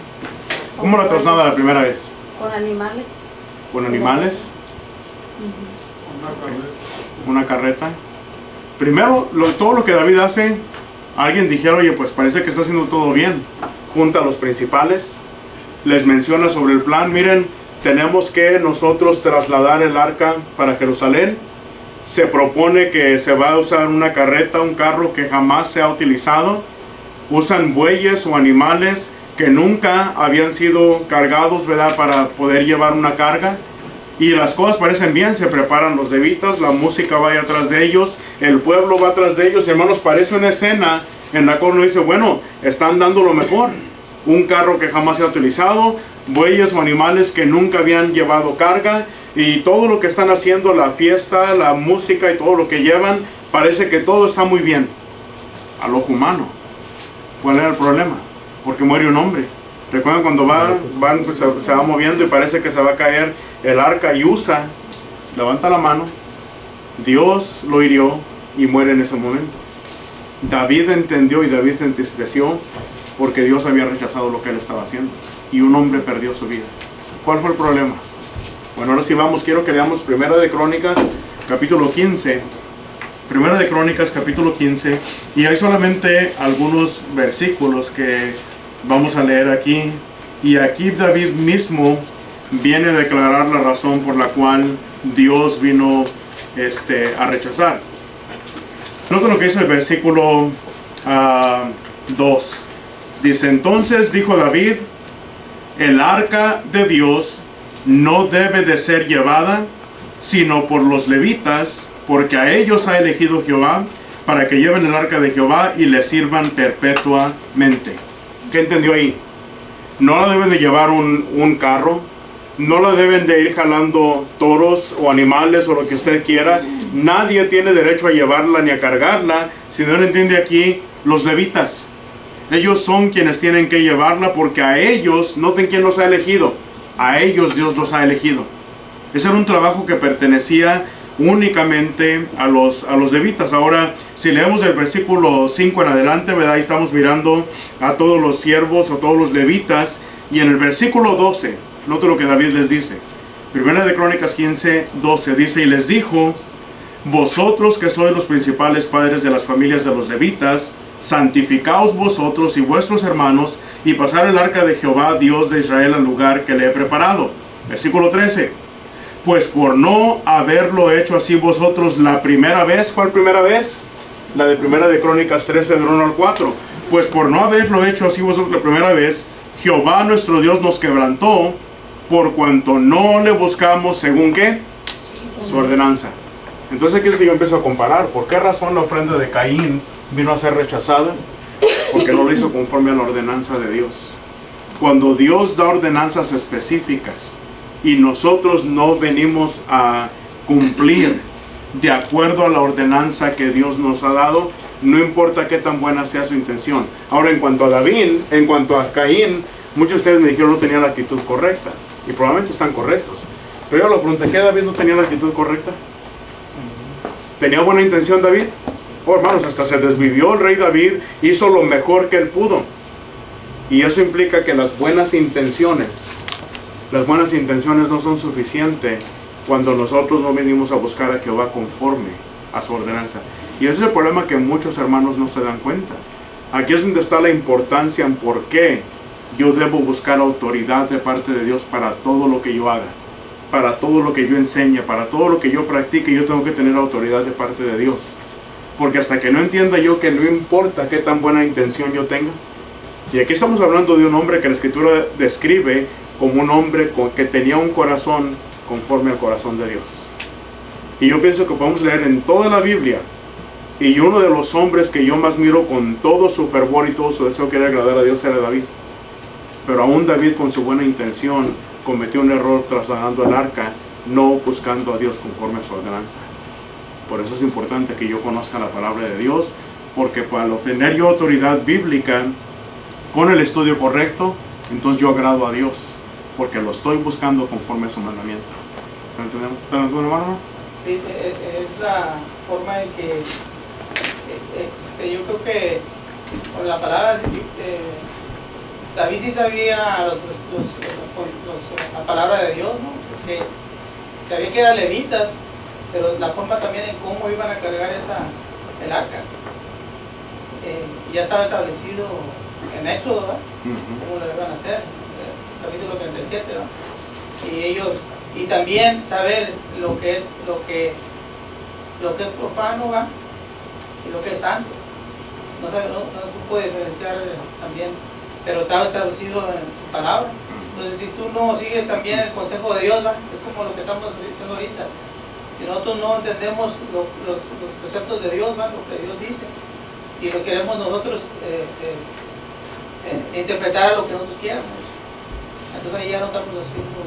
¿Cómo la traslada la primera vez? Con animales. ¿Con animales? Una carreta. Primero, todo lo que David hace, alguien dijera, oye, pues parece que está haciendo todo bien. Junta a los principales, les menciona sobre el plan. Miren, tenemos que nosotros trasladar el arca para Jerusalén. Se propone que se va a usar una carreta, un carro que jamás se ha utilizado. Usan bueyes o animales que nunca habían sido cargados, ¿verdad?, para poder llevar una carga. Y las cosas parecen bien, se preparan los levitas, la música va atrás de ellos, el pueblo va atrás de ellos. Hermanos, parece una escena en la cual uno dice, bueno, están dando lo mejor. Un carro que jamás se ha utilizado, bueyes o animales que nunca habían llevado carga, y todo lo que están haciendo, la fiesta, la música y todo lo que llevan, parece que todo está muy bien al ojo humano. ¿Cuál era el problema? Porque muere un hombre. Recuerdan cuando pues se va moviendo y parece que se va a caer el arca, y Usa levanta la mano, Dios lo hirió y muere en ese momento. David entendió y David se entristeció porque Dios había rechazado lo que él estaba haciendo y un hombre perdió su vida. ¿Cuál fue el problema? Bueno, ahora sí vamos, quiero que leamos Primera de Crónicas capítulo 15. Primera de Crónicas capítulo 15, y hay solamente algunos versículos que vamos a leer aquí. Y aquí David mismo viene a declarar la razón por la cual Dios vino a rechazar. Noten lo que dice el versículo 2. Dice, entonces dijo David, el arca de Dios no debe de ser llevada, sino por los levitas, porque a ellos ha elegido Jehová, para que lleven el arca de Jehová y le sirvan perpetuamente. ¿Qué entendió ahí? No la deben de llevar un carro, no la deben de ir jalando toros o animales o lo que usted quiera. Nadie tiene derecho a llevarla ni a cargarla. Si no lo entiende aquí, los levitas. Ellos son quienes tienen que llevarla, porque a ellos, noten quién los ha elegido. A ellos Dios los ha elegido. Ese era un trabajo que pertenecía únicamente a los levitas. Ahora, si leemos el versículo 5 en adelante, ¿verdad? Ahí estamos mirando a todos los siervos o todos los levitas. Y en el versículo 12, note lo que David les dice. Primera de Crónicas 15, 12, dice: y les dijo: vosotros que sois los principales padres de las familias de los levitas, santificaos vosotros y vuestros hermanos, y pasar el arca de Jehová, Dios de Israel, al lugar que le he preparado. Versículo 13. Pues por no haberlo hecho así vosotros la primera vez. ¿Cuál primera vez? La de Primera de Crónicas 13, del 1 al 4. Pues por no haberlo hecho así vosotros la primera vez, Jehová nuestro Dios nos quebrantó, por cuanto no le buscamos según ¿qué? Su ordenanza. Entonces aquí es que yo empiezo a comparar. ¿Por qué razón la ofrenda de Caín vino a ser rechazada? Porque no lo hizo conforme a la ordenanza de Dios. Cuando Dios da ordenanzas específicas y nosotros no venimos a cumplir de acuerdo a la ordenanza que Dios nos ha dado, no importa qué tan buena sea su intención. Ahora, en cuanto a David, en cuanto a Caín, muchos de ustedes me dijeron no tenía la actitud correcta, y probablemente están correctos. Pero yo le pregunté, ¿qué David no tenía la actitud correcta? ¿Tenía buena intención David? Oh, hermanos, hasta se desvivió el rey David, hizo lo mejor que él pudo. Y eso implica que las buenas intenciones no son suficientes cuando nosotros no venimos a buscar a Jehová conforme a su ordenanza. Y ese es el problema que muchos hermanos no se dan cuenta. Aquí es donde está la importancia en por qué yo debo buscar autoridad de parte de Dios para todo lo que yo haga, para todo lo que yo enseñe, para todo lo que yo practique. Yo tengo que tener autoridad de parte de Dios. Porque hasta que no entienda yo que no importa qué tan buena intención yo tenga. Y aquí estamos hablando de un hombre que la Escritura describe como un hombre que tenía un corazón conforme al corazón de Dios. Y yo pienso que podemos leer en toda la Biblia, y uno de los hombres que yo más miro con todo su fervor y todo su deseo que era agradar a Dios era David. Pero aún David, con su buena intención, cometió un error trasladando el arca, no buscando a Dios conforme a su ordenanza. Por eso es importante que yo conozca la palabra de Dios, porque para obtener yo autoridad bíblica con el estudio correcto, entonces yo agrado a Dios, porque lo estoy buscando conforme a su mandamiento. ¿Lo entendemos? ¿Está en tu hermano? Sí, es la forma en que yo creo que con la palabra David sí sabía la palabra de Dios, ¿no? Porque sabía que eran levitas, pero la forma también en cómo iban a cargar el arca ya estaba establecido en Éxodo, ¿verdad? Cómo lo iban a hacer, capítulo 37, ¿verdad? Y también saber lo que es profano, ¿verdad? Y lo que es santo. No se puede diferenciar también, pero está establecido en tu palabra. Entonces, si tú no sigues también el consejo de Dios, ¿verdad? Es como lo que estamos diciendo ahorita. Si nosotros no entendemos los preceptos de Dios, ¿verdad? Lo que Dios dice, y lo queremos nosotros interpretar a lo que nosotros quieramos, entonces ahí ya no estamos haciendo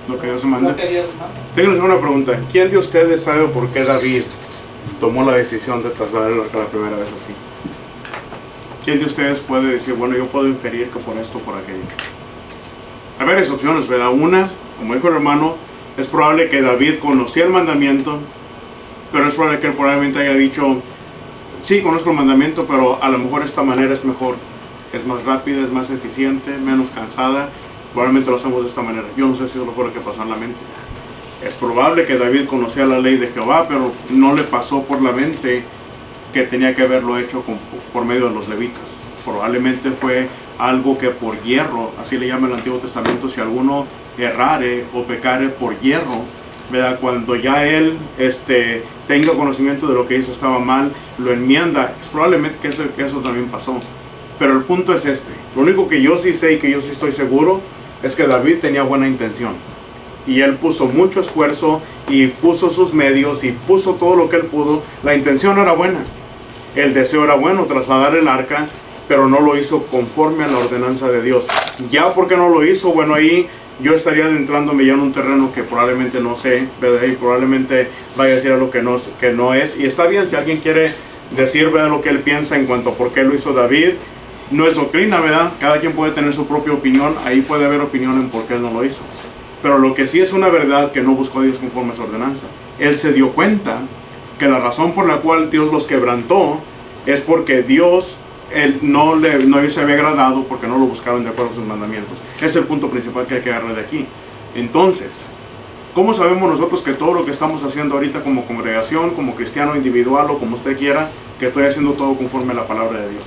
lo que Dios manda. Lo que Dios manda. Tengo una pregunta. ¿Quién de ustedes sabe por qué David tomó la decisión de trasladar el arca la primera vez así? ¿Quién de ustedes puede decir, bueno, yo puedo inferir que por esto o por aquello? Hay varias opciones, ¿verdad? Una, como dijo el hermano, es probable que David conocía el mandamiento, pero es probable que él probablemente haya dicho, sí, conozco el mandamiento, pero a lo mejor esta manera es mejor, es más rápida, es más eficiente, menos cansada, probablemente lo hacemos de esta manera. Yo no sé si eso fue lo que pasó en la mente. Es probable que David conocía la ley de Jehová, pero no le pasó por la mente que tenía que haberlo hecho por medio de los levitas. Probablemente fue algo que por hierro, así le llama el Antiguo Testamento, si alguno errare o pecare por hierro, ¿verdad? Cuando ya él tenga conocimiento de lo que hizo estaba mal, lo enmienda. Es probablemente que eso también pasó. Pero el punto es lo único que yo sí sé y que yo sí estoy seguro es que David tenía buena intención. Y él puso mucho esfuerzo y puso sus medios y puso todo lo que él pudo. La intención era buena. El deseo era bueno, trasladar el arca, pero no lo hizo conforme a la ordenanza de Dios. Ya porque no lo hizo, bueno, ahí yo estaría adentrándome ya en un terreno que probablemente no sé, ¿verdad? Y probablemente vaya a decir algo que no es. Y está bien si alguien quiere decir, ¿verdad?, lo que él piensa en cuanto a por qué lo hizo David. No es doctrina, ¿verdad? Cada quien puede tener su propia opinión. Ahí puede haber opinión en por qué él no lo hizo. Pero lo que sí es una verdad, que no buscó a Dios conforme a su ordenanza. Él se dio cuenta que la razón por la cual Dios los quebrantó es porque Dios no se había agradado, porque no lo buscaron de acuerdo a sus mandamientos. Ese es el punto principal que hay que agarrar de aquí. Entonces, ¿cómo sabemos nosotros que todo lo que estamos haciendo ahorita como congregación, como cristiano individual o como usted quiera, que estoy haciendo todo conforme a la palabra de Dios?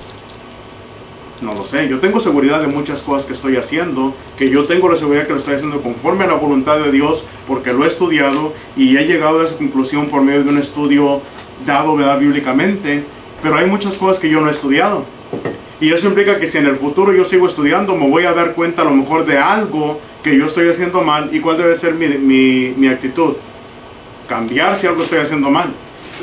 No lo sé. Yo tengo seguridad de muchas cosas que estoy haciendo, que yo tengo la seguridad que lo estoy haciendo conforme a la voluntad de Dios, porque lo he estudiado y he llegado a esa conclusión por medio de un estudio dado, ¿verdad?, bíblicamente. Pero hay muchas cosas que yo no he estudiado. Y eso implica que si en el futuro yo sigo estudiando, me voy a dar cuenta a lo mejor de algo que yo estoy haciendo mal. ¿Y cuál debe ser mi actitud? Cambiar si algo estoy haciendo mal,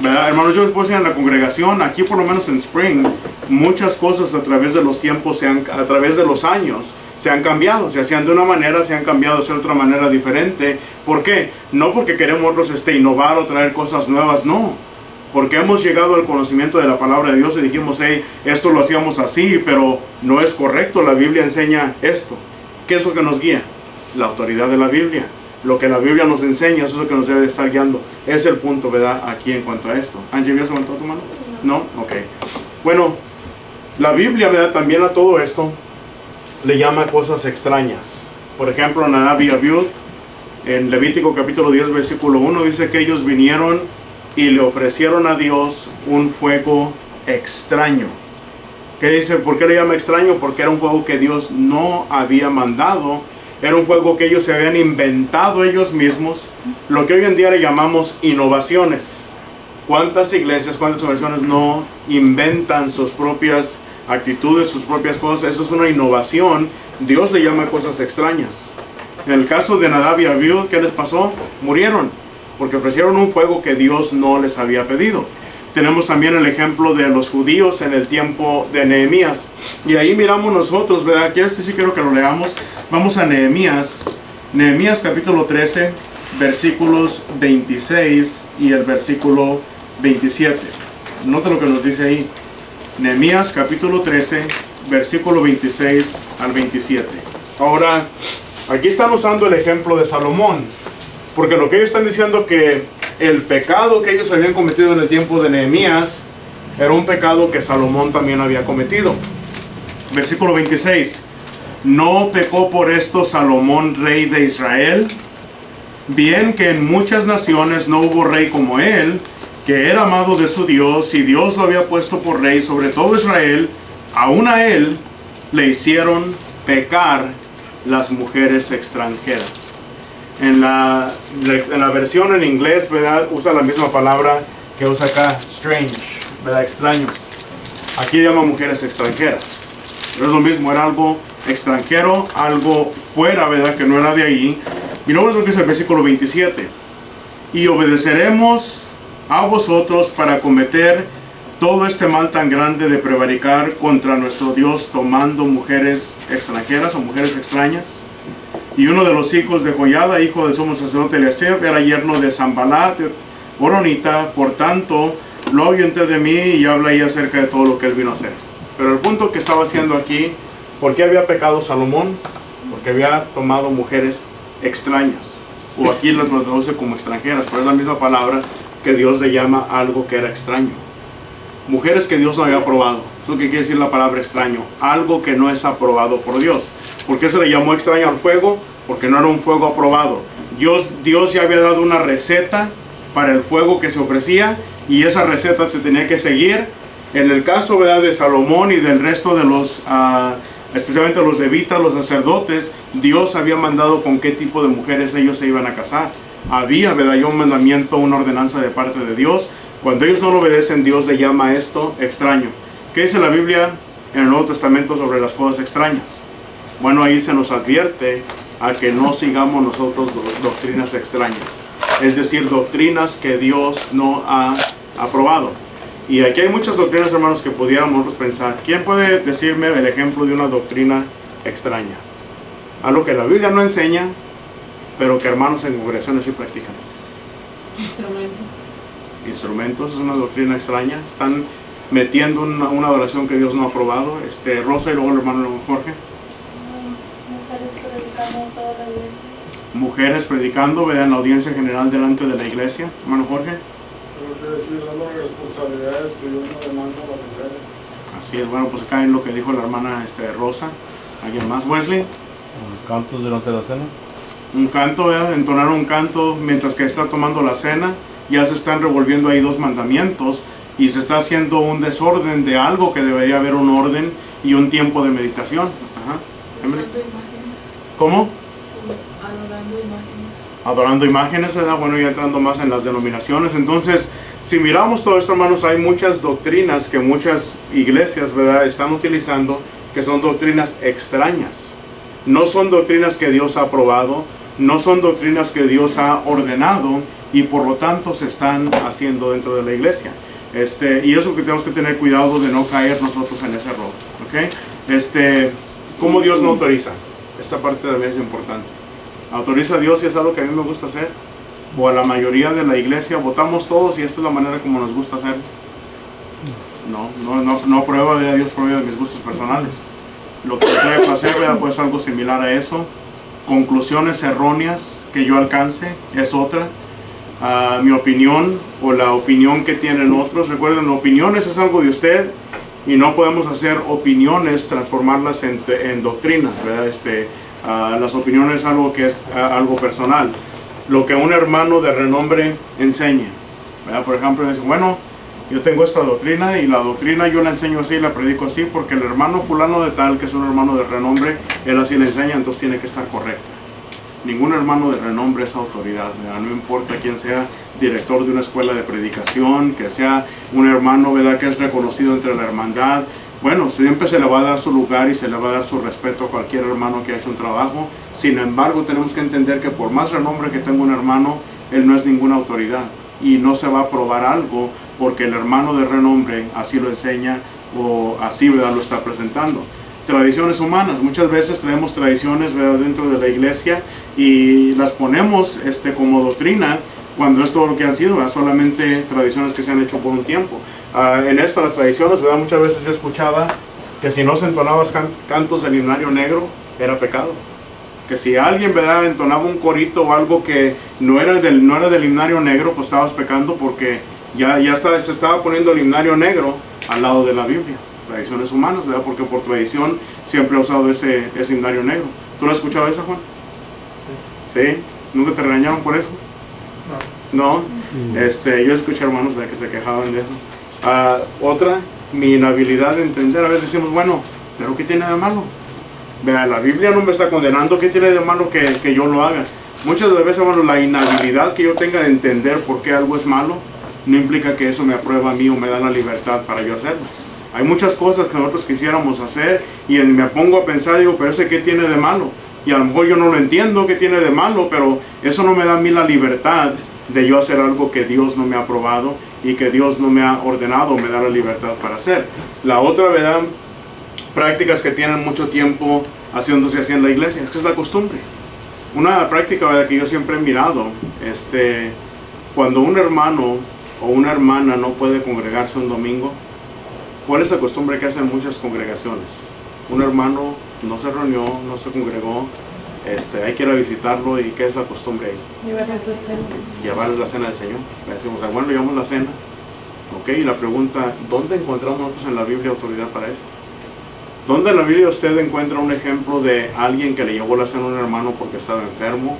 ¿verdad? Hermanos, yo les puedo decir, en la congregación, aquí por lo menos en Spring, muchas cosas a través de los tiempos, a través de los años, se han cambiado. Se hacían de una manera, se han cambiado a hacer de otra manera diferente. ¿Por qué? No porque queremos otros innovar o traer cosas nuevas, no. Porque hemos llegado al conocimiento de la palabra de Dios y dijimos, hey, esto lo hacíamos así, pero no es correcto. La Biblia enseña esto. ¿Qué es lo que nos guía? La autoridad de la Biblia. Lo que la Biblia nos enseña, eso es lo que nos debe de estar guiando. Es el punto, ¿verdad?, aquí en cuanto a esto. Angie, ¿habías levantado tu mano? ¿No? Ok. Bueno, la Biblia, ¿verdad?, también a todo esto le llama cosas extrañas. Por ejemplo, Nadab y Abiud, en Levítico capítulo 10, versículo 1, dice que ellos vinieron y le ofrecieron a Dios un fuego extraño. ¿Qué dice? ¿Por qué le llama extraño? Porque era un fuego que Dios no había mandado. Era un fuego que ellos se habían inventado ellos mismos. Lo que hoy en día le llamamos innovaciones. ¿Cuántas iglesias, cuántas organizaciones no inventan sus propias actitudes, sus propias cosas? Eso es una innovación. Dios le llama cosas extrañas. En el caso de Nadab y Abiud, ¿qué les pasó? Murieron, porque ofrecieron un fuego que Dios no les había pedido. Tenemos también el ejemplo de los judíos en el tiempo de Nehemías. Y ahí miramos nosotros, ¿verdad? Aquí sí quiero que lo leamos. Vamos a Nehemías. Nehemías capítulo 13, versículos 26 y el versículo 27. Nota lo que nos dice ahí. Nehemías capítulo 13, versículo 26 al 27. Ahora, aquí están usando el ejemplo de Salomón. Porque lo que ellos están diciendo que el pecado que ellos habían cometido en el tiempo de Nehemías era un pecado que Salomón también había cometido. Versículo 26. ¿No pecó por esto Salomón, rey de Israel? Bien que en muchas naciones no hubo rey como él, que era amado de su Dios, y Dios lo había puesto por rey sobre todo Israel. Aún a él le hicieron pecar las mujeres extranjeras. En la versión en inglés, ¿verdad?, usa la misma palabra que usa acá, strange, ¿verdad?, extraños. Aquí llama mujeres extranjeras. Pero es lo mismo, era algo extranjero, algo fuera, ¿verdad?, que no era de ahí. Y luego es lo que dice el versículo 27. Y obedeceremos a vosotros para cometer todo este mal tan grande de prevaricar contra nuestro Dios tomando mujeres extranjeras o mujeres extrañas. Y uno de los hijos de Joiada, hijo del sumo sacerdote Eliasib, era yerno de Sanbalat, horonita. Por tanto, lo ahuyenté de mí, y habla ahí acerca de todo lo que él vino a hacer. Pero el punto que estaba haciendo aquí, ¿por qué había pecado Salomón? Porque había tomado mujeres extrañas. O aquí las traduce como extranjeras, pero es la misma palabra que Dios le llama algo que era extraño. Mujeres que Dios no había aprobado. Eso es lo que quiere decir la palabra extraño. Algo que no es aprobado por Dios. ¿Por qué se le llamó extraño al fuego? Porque no era un fuego aprobado. Dios ya había dado una receta para el fuego que se ofrecía, y esa receta se tenía que seguir. En el caso, ¿verdad?, de Salomón y del resto de los, especialmente los levitas, los sacerdotes, Dios había mandado con qué tipo de mujeres ellos se iban a casar. Había, ¿verdad?, ya un mandamiento, una ordenanza de parte de Dios. Cuando ellos no lo obedecen, Dios le llama esto extraño. ¿Qué dice la Biblia en el Nuevo Testamento sobre las cosas extrañas? Bueno, ahí se nos advierte a que no sigamos nosotros doctrinas extrañas. Es decir, doctrinas que Dios no ha aprobado. Y aquí hay muchas doctrinas, hermanos, que pudiéramos pensar. ¿Quién puede decirme el ejemplo de una doctrina extraña? Algo que la Biblia no enseña, pero que hermanos en congregaciones sí practican. Instrumento. Instrumentos es una doctrina extraña. metiendo una adoración que Dios no ha aprobado. Rosa y luego el hermano Jorge. Mujeres predicando en toda la iglesia. Mujeres predicando, ¿verdad? En la audiencia general delante de la iglesia. Hermano Jorge. Tengo que decir las responsabilidades que Dios no demanda a las mujeres. Así es, bueno, pues acá en lo que dijo la hermana Rosa. ¿Alguien más? Wesley. Cantos durante la cena. Un canto, ¿verdad? Entonar un canto mientras que está tomando la cena. Ya se están revolviendo ahí dos mandamientos y se está haciendo un desorden de algo que debería haber un orden y un tiempo de meditación. Ajá. Usando imágenes. ¿Cómo? Adorando imágenes. Adorando imágenes, ¿verdad? Bueno, ya entrando más en las denominaciones. Entonces, si miramos todo esto, hermanos, hay muchas doctrinas que muchas iglesias, ¿verdad?, están utilizando, que son doctrinas extrañas. No son doctrinas que Dios ha aprobado, no son doctrinas que Dios ha ordenado, y por lo tanto se están haciendo dentro de la iglesia. Y eso es lo que tenemos que tener cuidado de no caer nosotros en ese error. ¿Ok? ¿Cómo Dios no autoriza? Esta parte también es importante. ¿Autoriza Dios si es algo que a mí me gusta hacer? ¿O a la mayoría de la iglesia votamos todos y esta es la manera como nos gusta hacer? No prueba, ¿verdad? Dios prueba de mis gustos personales. Lo que puede hacer, ¿verdad?, pues algo similar a eso. Conclusiones erróneas que yo alcance es otra. Mi opinión o la opinión que tienen otros. Recuerden, opiniones es algo de usted y no podemos hacer opiniones, transformarlas en doctrinas, ¿verdad? Las opiniones es algo que es algo personal. Lo que un hermano de renombre enseña, ¿verdad? Por ejemplo, dice, bueno, yo tengo esta doctrina y la doctrina yo la enseño así, la predico así, porque el hermano fulano de tal, que es un hermano de renombre, él así le enseña, entonces tiene que estar correcta. Ningún hermano de renombre es autoridad, ¿verdad? No importa quién sea director de una escuela de predicación, que sea un hermano, ¿verdad?, que es reconocido entre la hermandad. Bueno, siempre se le va a dar su lugar y se le va a dar su respeto a cualquier hermano que ha hecho un trabajo. Sin embargo, tenemos que entender que por más renombre que tenga un hermano, él no es ninguna autoridad. Y no se va a probar algo porque el hermano de renombre así lo enseña o así, ¿verdad?, lo está presentando. Tradiciones humanas, muchas veces traemos tradiciones, ¿verdad?, dentro de la iglesia y las ponemos como doctrina cuando es todo lo que han sido, ¿verdad?, solamente tradiciones que se han hecho por un tiempo. En esto, las tradiciones, ¿verdad?, muchas veces yo escuchaba que si no se entonaban cantos del himnario negro era pecado. Que si alguien, ¿verdad?, entonaba un corito o algo que no era del himnario negro, pues estabas pecando porque se estaba poniendo el himnario negro al lado de la Biblia. Tradiciones humanas, ¿verdad? Porque por tradición siempre he usado ese himnario negro. ¿Tú lo has escuchado esa, Juan? Sí. ¿Sí? ¿Nunca te regañaron por eso? No. Yo escuché hermanos, ¿verdad?, que se quejaban de eso. Otra, mi inhabilidad de entender. A veces decimos, bueno, ¿pero qué tiene de malo? Vea, la Biblia no me está condenando. ¿Qué tiene de malo que yo lo haga? Muchas veces, hermanos, la inhabilidad que yo tenga de entender por qué algo es malo no implica que eso me aprueba a mí o me da la libertad para yo hacerlo. Hay muchas cosas que nosotros quisiéramos hacer y me pongo a pensar, digo, pero ese ¿qué tiene de malo? Y a lo mejor yo no lo entiendo qué tiene de malo, pero eso no me da a mí la libertad de yo hacer algo que Dios no me ha aprobado y que Dios no me ha ordenado, me da la libertad para hacer. La otra, ¿verdad?, prácticas que tienen mucho tiempo haciéndose así en la iglesia, es que es la costumbre. Una práctica, ¿verdad?, que yo siempre he mirado, cuando un hermano o una hermana no puede congregarse un domingo, ¿cuál es la costumbre que hacen muchas congregaciones? Un hermano no se reunió, no se congregó, hay que ir a visitarlo, y ¿qué es la costumbre ahí? Llevarles la cena del Señor. Le decimos, bueno, llevamos la cena. Ok, y la pregunta, ¿dónde encontramos nosotros en la Biblia autoridad para esto? ¿Dónde en la Biblia usted encuentra un ejemplo de alguien que le llevó la cena a un hermano porque estaba enfermo?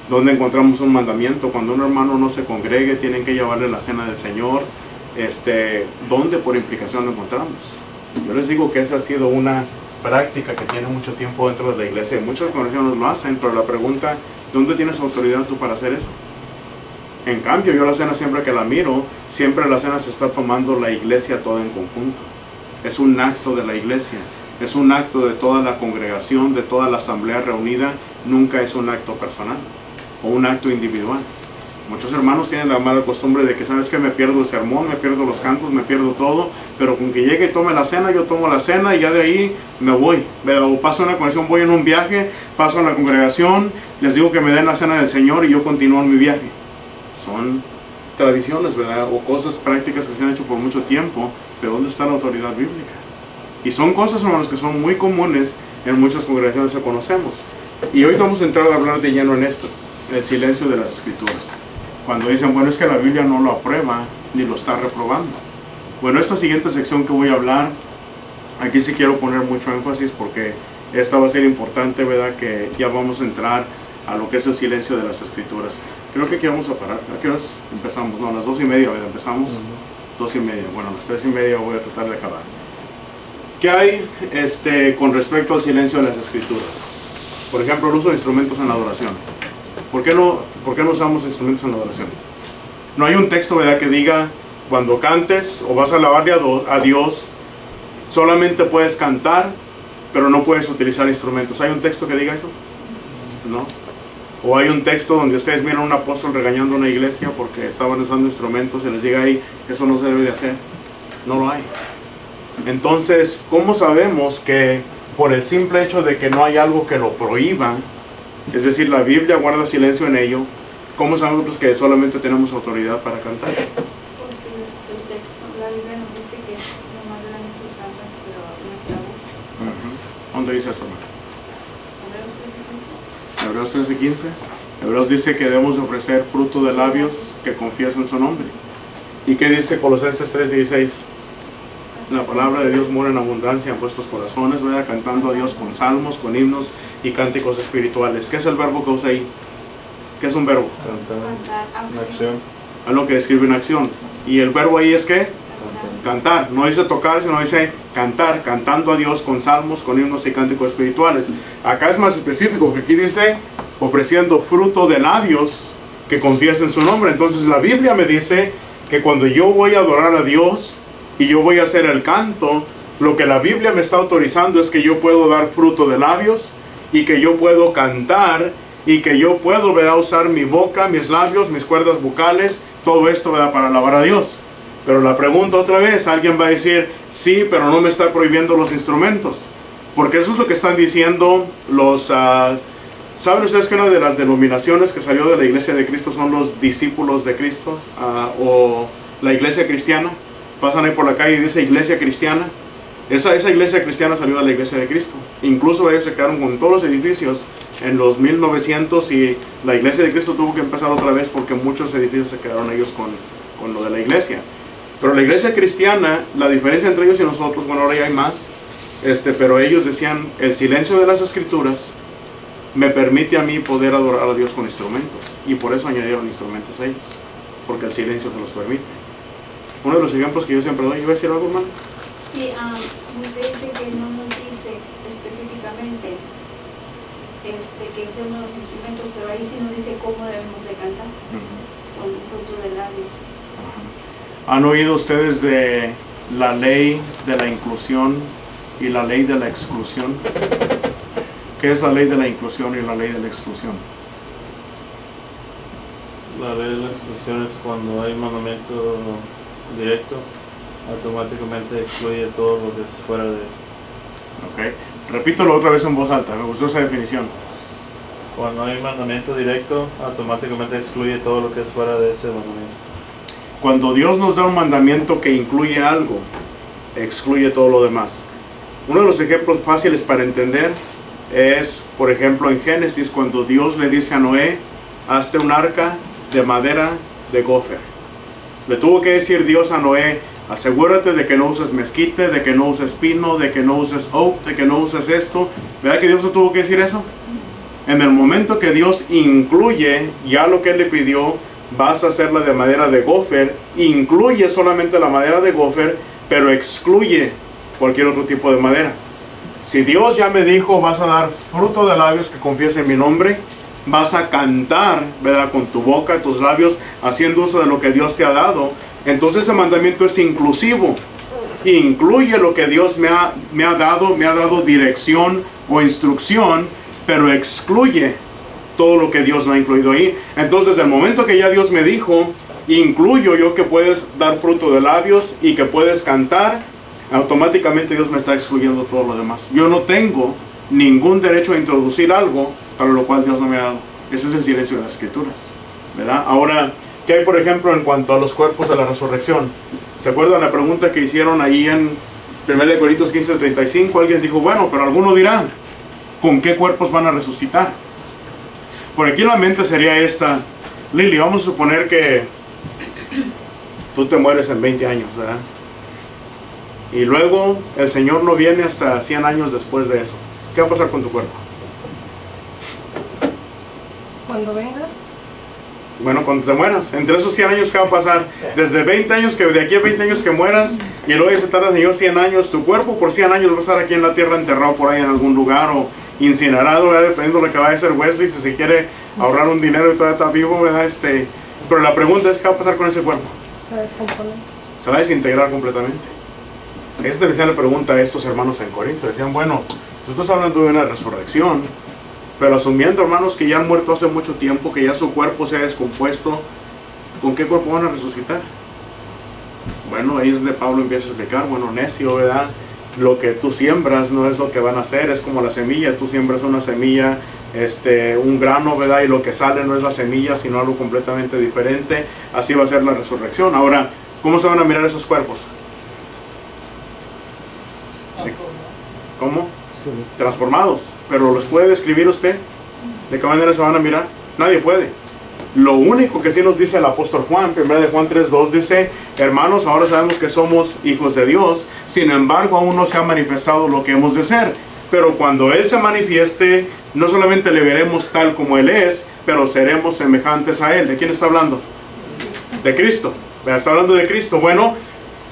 ¿Dónde encontramos un mandamiento? Cuando un hermano no se congregue, tienen que llevarle la cena del Señor. ¿Dónde por implicación lo encontramos? Yo les digo que esa ha sido una práctica que tiene mucho tiempo dentro de la iglesia. Muchas congregaciones lo hacen, pero la pregunta, ¿dónde tienes autoridad tú para hacer eso? En cambio, yo la cena siempre que la miro, siempre la cena se está tomando la iglesia toda en conjunto. Es un acto de la iglesia, es un acto de toda la congregación, de toda la asamblea reunida, nunca es un acto personal o un acto individual. Muchos hermanos tienen la mala costumbre de que, ¿sabes qué? Me pierdo el sermón, me pierdo los cantos, me pierdo todo, pero con que llegue y tome la cena, yo tomo la cena y ya de ahí me voy. O paso en la congregación, voy en un viaje, paso en la congregación, les digo que me den la cena del Señor y yo continúo en mi viaje. Son tradiciones, ¿verdad? O cosas prácticas que se han hecho por mucho tiempo, pero ¿dónde está la autoridad bíblica? Y son cosas, hermanos, que son muy comunes en muchas congregaciones que conocemos. Y hoy vamos a entrar a hablar de lleno en esto, el silencio de las Escrituras. Cuando dicen, bueno, es que la Biblia no lo aprueba, ni lo está reprobando. Bueno, esta siguiente sección que voy a hablar, aquí sí quiero poner mucho énfasis porque esta va a ser importante, ¿verdad? Que ya vamos a entrar a lo que es el silencio de las Escrituras. Creo que aquí vamos a parar. ¿A qué horas empezamos? No, a las 2:30, ¿verdad? Empezamos. 2:30. Bueno, a las 3:30 voy a tratar de acabar. ¿Qué hay con respecto al silencio de las Escrituras? Por ejemplo, el uso de instrumentos en la adoración. ¿Por qué no usamos instrumentos en la adoración? No hay un texto, ¿verdad?, que diga, cuando cantes o vas a alabarle a Dios, solamente puedes cantar, pero no puedes utilizar instrumentos. ¿Hay un texto que diga eso? No. O hay un texto donde ustedes miran a un apóstol regañando a una iglesia porque estaban usando instrumentos y les diga ahí, eso no se debe de hacer. No lo hay. Entonces, ¿cómo sabemos que por el simple hecho de que no hay algo que lo prohíba, es decir, la Biblia guarda silencio en ello, cómo sabemos que solamente tenemos autoridad para cantar? Porque el texto, la Biblia nos dice que nomás la cantas, pero nuestra voz. ¿Dónde dice eso, hermano? Hebreos 13:15. Hebreos dice que debemos ofrecer fruto de labios que confiesen su nombre. ¿Y qué dice Colosenses 3:16? La palabra de Dios mora en abundancia en vuestros corazones, ¿verdad? Cantando a Dios con salmos, con himnos y cánticos espirituales. ¿Qué es el verbo que usa ahí? ¿Qué es un verbo? Cantar. Una acción. Algo que describe una acción. ¿Y el verbo ahí es qué? Cantar. No dice tocar, sino dice cantar, cantando a Dios con salmos, con himnos y cánticos espirituales. Acá es más específico, que aquí dice ofreciendo fruto de labios que confiesen su nombre. Entonces la Biblia me dice que cuando yo voy a adorar a Dios y yo voy a hacer el canto, lo que la Biblia me está autorizando es que yo puedo dar fruto de labios y que yo puedo cantar y que yo puedo, ¿verdad?, usar mi boca, mis labios, mis cuerdas vocales, todo esto, ¿verdad?, para alabar a Dios. Pero la pregunta otra vez, alguien va a decir, sí, pero no me está prohibiendo los instrumentos. Porque eso es lo que están diciendo los... ¿Saben ustedes que una de las denominaciones que salió de la Iglesia de Cristo son los discípulos de Cristo? O la Iglesia Cristiana. Pasan ahí por la calle y dice Iglesia Cristiana. Esa Iglesia Cristiana salió de la Iglesia de Cristo. Incluso ellos se quedaron con todos los edificios en los 1900 y la Iglesia de Cristo tuvo que empezar otra vez porque muchos edificios se quedaron ellos con lo de la iglesia. Pero la Iglesia Cristiana, la diferencia entre ellos y nosotros, bueno, ahora ya hay más, pero ellos decían, el silencio de las Escrituras me permite a mí poder adorar a Dios con instrumentos. Y por eso añadieron instrumentos a ellos, porque el silencio se los permite. Uno de los ejemplos que yo siempre doy, ¿iba a decir algo, hermano? Sí, usted dice que no nos dice específicamente que usemos los instrumentos, pero ahí sí nos dice cómo debemos de cantar, con fruto de labios. ¿Han oído ustedes de la ley de la inclusión y la ley de la exclusión? ¿Qué es la ley de la inclusión y la ley de la exclusión? La ley de la exclusión es cuando hay mandamiento directo, automáticamente excluye todo lo que es fuera de... Ok, repítelo otra vez en voz alta, me gustó esa definición. Cuando hay mandamiento directo, automáticamente excluye todo lo que es fuera de ese mandamiento. Cuando Dios nos da un mandamiento que incluye algo, excluye todo lo demás. Uno de los ejemplos fáciles para entender es, por ejemplo, en Génesis, cuando Dios le dice a Noé, hazte un arca de madera de gofer. Le tuvo que decir Dios a Noé, asegúrate de que no uses mezquite, de que no uses pino, de que no uses oak, de que no uses esto. ¿Verdad que Dios no tuvo que decir eso? En el momento que Dios incluye ya lo que Él le pidió, vas a hacerla de madera de gofer, incluye solamente la madera de gofer, pero excluye cualquier otro tipo de madera. Si Dios ya me dijo, vas a dar fruto de labios que confiesen mi nombre, vas a cantar, ¿verdad?, con tu boca, tus labios, haciendo uso de lo que Dios te ha dado, entonces ese mandamiento es inclusivo. Incluye lo que Dios me ha dado dirección o instrucción, pero excluye todo lo que Dios no ha incluido ahí. Entonces, desde el momento que ya Dios me dijo, incluyo yo que puedes dar fruto de labios y que puedes cantar, automáticamente Dios me está excluyendo todo lo demás. Yo no tengo ningún derecho a introducir algo para lo cual Dios no me ha dado. Ese es el silencio de las Escrituras, ¿verdad? Ahora, ¿Qué hay, por ejemplo, en cuanto a los cuerpos de la resurrección? ¿Se acuerdan la pregunta que hicieron ahí en 1 Corintios 15:35? Alguien dijo, bueno, pero alguno dirá, ¿con qué cuerpos van a resucitar? Por aquí la mente sería esta. Lili, vamos a suponer que tú te mueres en 20 años, ¿verdad? Y luego el Señor no viene hasta 100 años después de eso. ¿Qué va a pasar con tu cuerpo? Cuando venga. Bueno, cuando te mueras, entre esos 100 años, ¿qué va a pasar? Desde 20 años, que de aquí a 20 años que mueras, y luego ya se tarda el Señor 100 años, tu cuerpo por 100 años va a estar aquí en la tierra enterrado por ahí en algún lugar, o incinerado, ¿verdad? Dependiendo de lo que vaya a hacer Wesley, si se quiere ahorrar un dinero y todavía está vivo, ¿verdad? Pero la pregunta es, ¿qué va a pasar con ese cuerpo? Se descompone. Se va a desintegrar completamente. Esta le decían la pregunta a estos hermanos en Corinto. Decían, bueno, tú estás hablando de una resurrección, pero asumiendo, hermanos, que ya han muerto hace mucho tiempo, que ya su cuerpo se ha descompuesto, ¿con qué cuerpo van a resucitar? Bueno, ahí es donde Pablo empieza a explicar, bueno, necio, ¿verdad? Lo que tú siembras no es lo que van a hacer, es como la semilla. Tú siembras una semilla, un grano, ¿verdad? Y lo que sale no es la semilla, sino algo completamente diferente. Así va a ser la resurrección. Ahora, ¿cómo se van a mirar esos cuerpos? ¿Cómo? Transformados. ¿Pero los puede describir usted? ¿De qué manera se van a mirar? Nadie puede. Lo único que sí nos dice el apóstol Juan, 1 de Juan 3:2, dice, hermanos, ahora sabemos que somos hijos de Dios, sin embargo aún no se ha manifestado lo que hemos de ser. Pero cuando Él se manifieste, no solamente le veremos tal como Él es, pero seremos semejantes a Él. ¿De quién está hablando? De Cristo. Está hablando de Cristo. Bueno,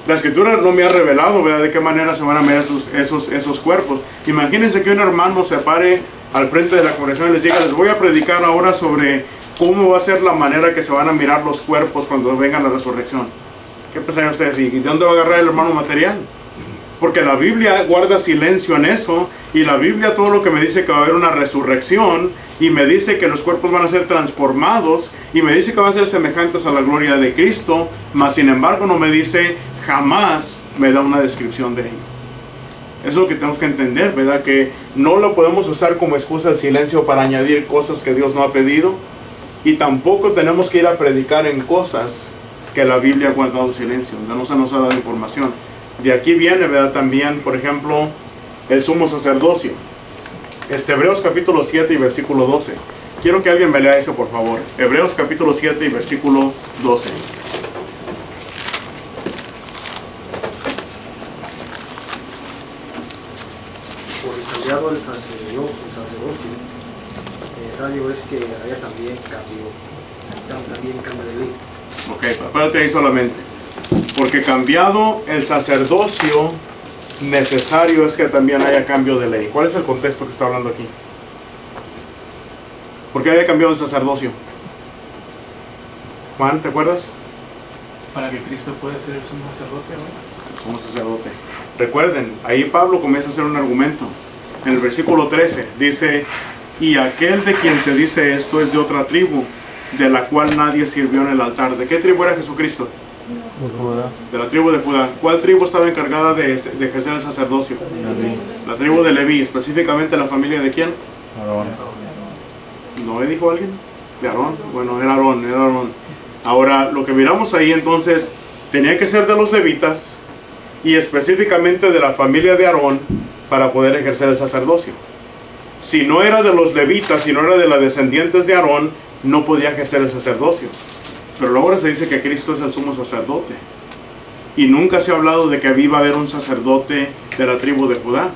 la Escritura no me ha revelado, ¿verdad?, de qué manera se van a ver esos cuerpos. Imagínense que un hermano se pare al frente de la congregación y les diga, les voy a predicar ahora sobre cómo va a ser la manera que se van a mirar los cuerpos cuando venga la resurrección. ¿Qué pensarían ustedes? ¿Y de dónde va a agarrar el hermano material? Porque la Biblia guarda silencio en eso, y la Biblia todo lo que me dice que va a haber una resurrección, y me dice que los cuerpos van a ser transformados, y me dice que van a ser semejantes a la gloria de Cristo, mas sin embargo no me dice, jamás me da una descripción de ello. Eso es lo que tenemos que entender, ¿verdad? Que no lo podemos usar como excusa de silencio para añadir cosas que Dios no ha pedido, y tampoco tenemos que ir a predicar en cosas que la Biblia ha guardado silencio, donde no se nos ha dado información. De aquí viene, ¿verdad?, también, por ejemplo, el sumo sacerdocio. Hebreos capítulo 7 y versículo 12. Quiero que alguien me lea eso, por favor. Hebreos capítulo 7 y versículo 12. Por cambiado el sacerdocio, necesario es que haya también cambio de ley. Ok, espérate ahí solamente. Porque cambiado el sacerdocio, necesario es que también haya cambio de ley. ¿Cuál es el contexto que está hablando aquí? ¿Por qué haya cambiado el sacerdocio? Juan, ¿te acuerdas? Para que Cristo pueda ser el sumo sacerdote, ¿no? Sumo sacerdote. Recuerden, ahí Pablo comienza a hacer un argumento. En el versículo 13 dice, y aquel de quien se dice esto es de otra tribu, de la cual nadie sirvió en el altar. ¿De qué tribu era Jesucristo? De la tribu de Judá. ¿Cuál tribu estaba encargada de ejercer el sacerdocio? La tribu de Leví, específicamente la familia de quién? Aarón. ¿No dijo alguien? De Aarón. Bueno, era Aarón. Ahora, lo que miramos ahí entonces, tenía que ser de los levitas y específicamente de la familia de Aarón para poder ejercer el sacerdocio. Si no era de los levitas, si no era de los descendientes de Aarón, no podía ejercer el sacerdocio. Pero luego se dice que Cristo es el sumo sacerdote. Y nunca se ha hablado de que iba a haber un sacerdote de la tribu de Judá.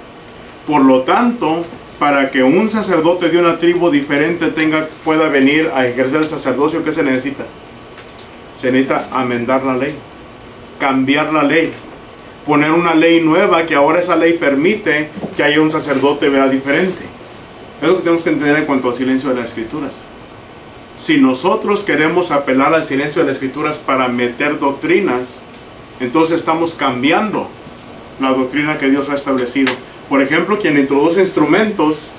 Por lo tanto, para que un sacerdote de una tribu diferente pueda venir a ejercer el sacerdocio, ¿qué se necesita? Se necesita amendar la ley, cambiar la ley, poner una ley nueva, que ahora esa ley permite que haya un sacerdote diferente. Es lo que tenemos que entender en cuanto al silencio de las Escrituras. Si nosotros queremos apelar al silencio de las Escrituras para meter doctrinas, entonces estamos cambiando la doctrina que Dios ha establecido. Por ejemplo, quien introduce instrumentos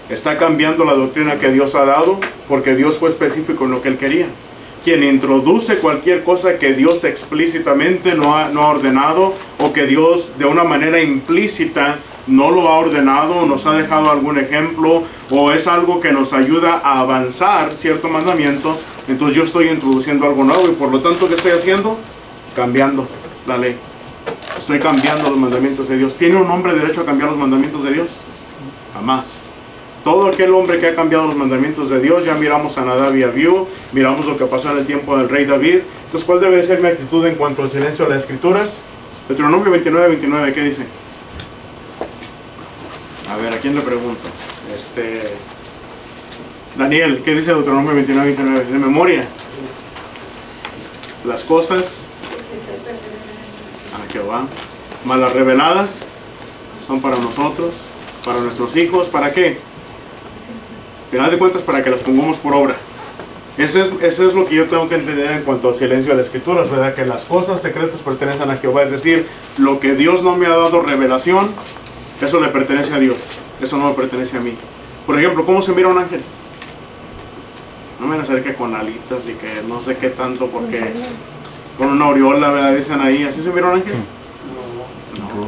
está cambiando la doctrina que Dios ha dado, porque Dios fue específico en lo que Él quería. Quien introduce cualquier cosa que Dios explícitamente no ha ordenado, o que Dios de una manera implícita no lo ha ordenado, nos ha dejado algún ejemplo, o es algo que nos ayuda a avanzar cierto mandamiento, entonces yo estoy introduciendo algo nuevo y por lo tanto, ¿qué estoy haciendo? Cambiando la ley. Estoy cambiando los mandamientos de Dios. ¿Tiene un hombre derecho a cambiar los mandamientos de Dios? Jamás. Todo aquel hombre que ha cambiado los mandamientos de Dios, ya miramos a Nadab y Abiú, miramos lo que pasó en el tiempo del rey David. Entonces, ¿cuál debe ser mi actitud en cuanto al silencio de las Escrituras? Deuteronomio 29, ¿qué dice? A ver, ¿a quién le pregunto? Daniel, ¿qué dice Deuteronomio 29? ¿De memoria? Las cosas a Jehová, mas las reveladas son para nosotros, para nuestros hijos, ¿para qué? Al final de cuentas, para que las pongamos por obra. Eso es lo que yo tengo que entender en cuanto al silencio de las Escrituras, ¿verdad? Que las cosas secretas pertenecen a Jehová, es decir, lo que Dios no me ha dado revelación, eso le pertenece a Dios, eso no me pertenece a mí. Por ejemplo, ¿cómo se mira un ángel? No me acerque con alitas y que no sé qué tanto, porque con una aureola, ¿verdad? Dicen ahí, ¿así se mira un ángel? No.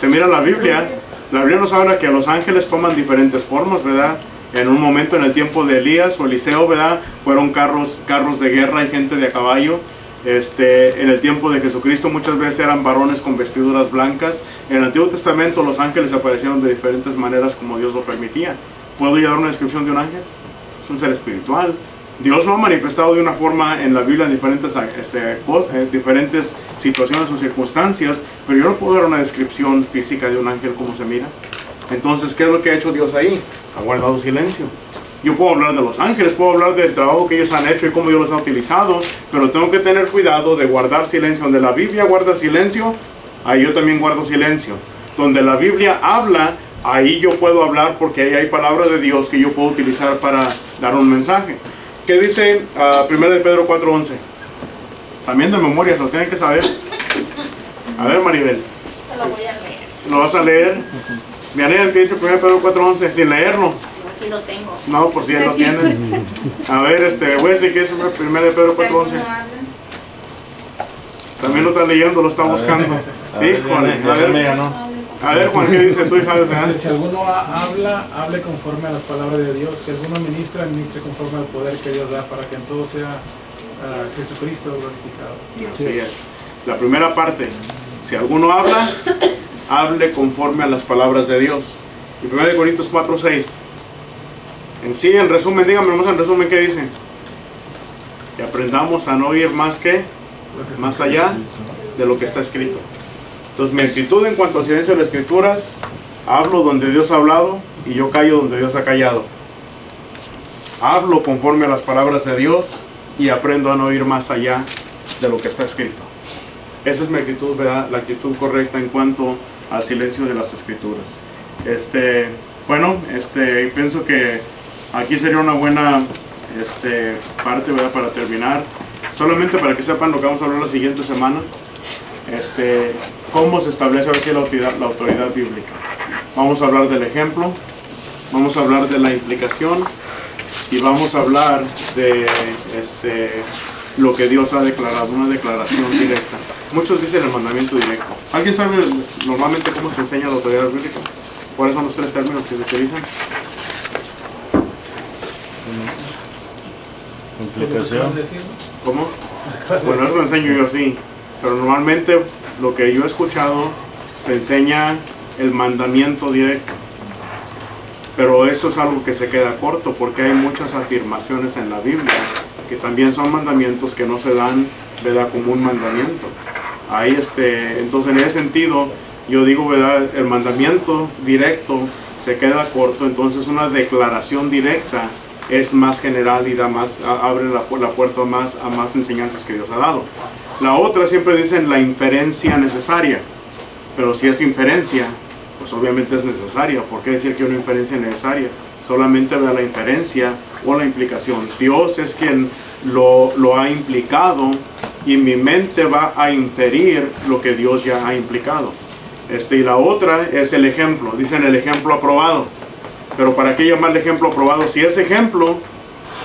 Se mira la Biblia nos habla que los ángeles toman diferentes formas, ¿verdad? En un momento en el tiempo de Elías o Eliseo, ¿verdad? Fueron carros de guerra y gente de a caballo. En el tiempo de Jesucristo muchas veces eran varones con vestiduras blancas. En el Antiguo Testamento los ángeles aparecieron de diferentes maneras como Dios lo permitía. ¿Puedo ya dar una descripción de un ángel? Es un ser espiritual. Dios lo ha manifestado de una forma en la Biblia en diferentes situaciones o circunstancias, pero yo no puedo dar una descripción física de un ángel como se mira. Entonces, ¿qué es lo que ha hecho Dios ahí? Ha guardado silencio. Yo puedo hablar de los ángeles, puedo hablar del trabajo que ellos han hecho y cómo Dios los ha utilizado, pero tengo que tener cuidado de guardar silencio. Donde la Biblia guarda silencio, ahí yo también guardo silencio. Donde la Biblia habla, ahí yo puedo hablar porque ahí hay palabras de Dios que yo puedo utilizar para dar un mensaje. ¿Qué dice 1 de Pedro 4:11? También de memoria, se lo tienen que saber. A ver, Maribel. Se lo voy a leer. ¿Lo vas a leer? Mianel, ¿qué dice 1 Pedro 4:11? Sin leerlo. Aquí lo tengo. No, pues si ya lo tienes. A ver, Wesley, ¿qué dice 1 de Pedro 4:11? También lo está leyendo, lo está buscando. Híjole, a ver, Juan, ¿qué dice? Tú sabes, ¿eh? Si alguno habla, hable conforme a las palabras de Dios. Si alguno ministra, ministre conforme al poder que Dios da, para que en todo sea Jesucristo glorificado. Así es. La primera parte, si alguno habla, hable conforme a las palabras de Dios. Y 1 Corintios 4:6. En sí, en resumen, díganme más en resumen, ¿qué dice? Que aprendamos a no ir más allá de lo que está escrito. Entonces, mi actitud en cuanto al silencio de las Escrituras, hablo donde Dios ha hablado y yo callo donde Dios ha callado. Hablo conforme a las palabras de Dios y aprendo a no ir más allá de lo que está escrito. Esa es mi actitud, ¿verdad? La actitud correcta en cuanto al silencio de las Escrituras. Pienso que aquí sería una buena parte, ¿verdad? Para terminar, solamente para que sepan lo que vamos a hablar la siguiente semana. Cómo se establece ahora sí la autoridad bíblica. Vamos a hablar del ejemplo, vamos a hablar de la implicación y vamos a hablar de lo que Dios ha declarado, una declaración directa. Muchos dicen el mandamiento directo. ¿Alguien sabe normalmente cómo se enseña la autoridad bíblica? ¿Cuáles son los 3 términos que se utilizan? Implicación. ¿Cómo? Bueno, eso lo enseño yo así. Pero normalmente lo que yo he escuchado se enseña el mandamiento directo. Pero eso es algo que se queda corto porque hay muchas afirmaciones en la Biblia que también son mandamientos que no se dan, ¿verdad?, como un mandamiento. Ahí entonces en ese sentido yo digo, ¿verdad?, el mandamiento directo se queda corto, entonces una declaración directa es más general y abre la puerta a más enseñanzas que Dios ha dado. La otra siempre dicen la inferencia necesaria, pero si es inferencia, pues obviamente es necesaria. ¿Por qué decir que una inferencia es necesaria? Solamente ve la inferencia o la implicación. Dios es quien lo ha implicado y mi mente va a inferir lo que Dios ya ha implicado. Y la otra es el ejemplo. Dicen el ejemplo aprobado. Pero ¿para qué llamarle ejemplo aprobado? Si ese ejemplo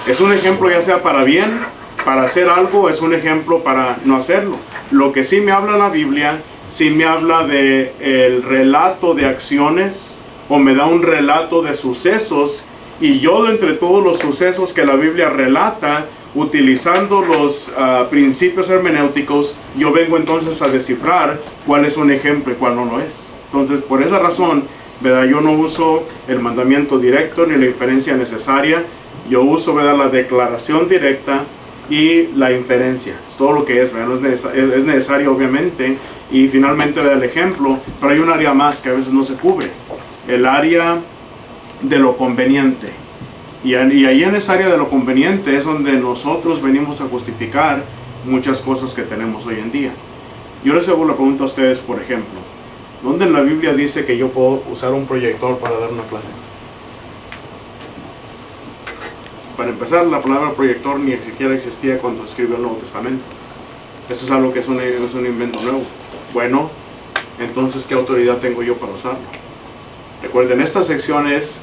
es un ejemplo ya sea para bien, para hacer algo, es un ejemplo para no hacerlo. Lo que sí me habla la Biblia si me habla de el relato de acciones o me da un relato de sucesos, y yo de entre todos los sucesos que la Biblia relata, utilizando los principios hermenéuticos, yo vengo entonces a descifrar cuál es un ejemplo y cuál no lo es. Entonces, por esa razón, ¿verdad?, yo no uso el mandamiento directo ni la inferencia necesaria. Yo uso, ¿verdad?, la declaración directa y la inferencia. Es todo lo que es, ¿verdad? No es necesario, obviamente. Y finalmente, ¿verdad?, el ejemplo. Pero hay un área más que a veces no se cubre. El área de lo conveniente. Y ahí en esa área de lo conveniente es donde nosotros venimos a justificar muchas cosas que tenemos hoy en día. Yo les hago la pregunta a ustedes, por ejemplo, ¿dónde en la Biblia dice que yo puedo usar un proyector para dar una clase? Para empezar, la palabra proyector ni siquiera existía cuando se escribió el Nuevo Testamento. Eso es algo que es un invento nuevo. Bueno, entonces, ¿qué autoridad tengo yo para usarlo? Recuerden, esta sección es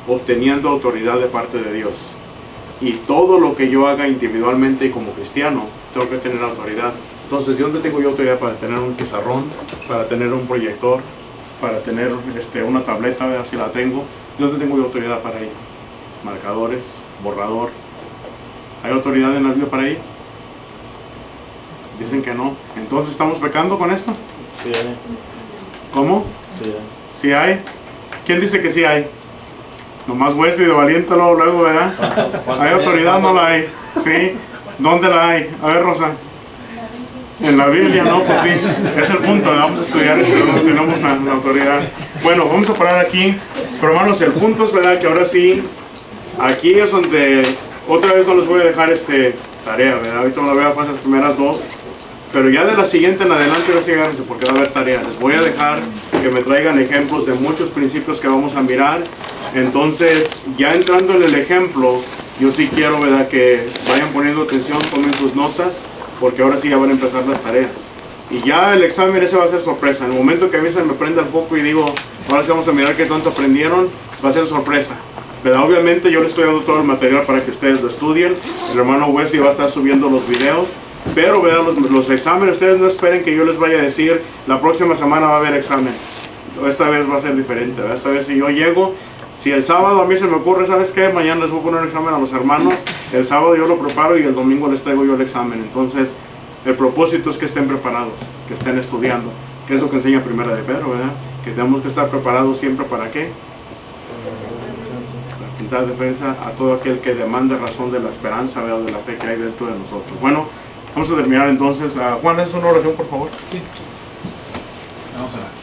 obteniendo autoridad de parte de Dios. Y todo lo que yo haga individualmente y como cristiano, tengo que tener autoridad. Entonces, ¿de dónde tengo yo autoridad para tener un pizarrón, para tener un proyector, para tener una tableta, ¿verdad?, si la tengo? ¿De dónde tengo yo autoridad para ello? Marcadores, borrador. ¿Hay autoridad en la Biblia para ello? Dicen que no. Entonces, ¿estamos pecando con esto? Sí hay. ¿Cómo? Sí hay. ¿Sí hay? ¿Quién dice que sí hay? Nomás Wesley de valiente luego, ¿verdad? ¿Hay autoridad? No la hay. ¿Sí? ¿Dónde la hay? A ver, Rosa. En la Biblia, no, pues sí. Es el punto, vamos a estudiar esto, no tenemos la autoridad. Bueno, vamos a parar aquí. Pero hermanos, el punto es, ¿verdad?, que ahora sí, aquí es donde otra vez no les voy a dejar tarea, ¿verdad? Ahorita no la voy a pasar las primeras dos. Pero ya de la siguiente en adelante, porque va a haber tarea. Les voy a dejar que me traigan ejemplos de muchos principios que vamos a mirar. Entonces, ya entrando en el ejemplo, yo sí quiero, ¿verdad?, que vayan poniendo atención, tomen sus notas, porque ahora sí ya van a empezar las tareas. Y ya el examen ese va a ser sorpresa. En el momento que a mí se me prenda el foco y digo, ahora sí vamos a mirar qué tanto aprendieron, va a ser sorpresa, ¿verdad? Obviamente yo les estoy dando todo el material para que ustedes lo estudien. El hermano Wesley va a estar subiendo los videos. Pero, ¿verdad?, los exámenes, ustedes no esperen que yo les vaya a decir, la próxima semana va a haber examen. Esta vez va a ser diferente, ¿verdad? Esta vez si yo llego, si el sábado a mí se me ocurre, ¿sabes qué? Mañana les voy a poner un examen a los hermanos, el sábado yo lo preparo y el domingo les traigo yo el examen. Entonces, el propósito es que estén preparados, que estén estudiando, que es lo que enseña Primera de Pedro, ¿verdad? Que tenemos que estar preparados siempre, ¿para qué? Para pintar defensa a todo aquel que demande razón de la esperanza, ¿verdad?, de la fe que hay dentro de nosotros. Bueno, vamos a terminar entonces. Juan, ¿es una oración, por favor? Sí. Vamos a ver.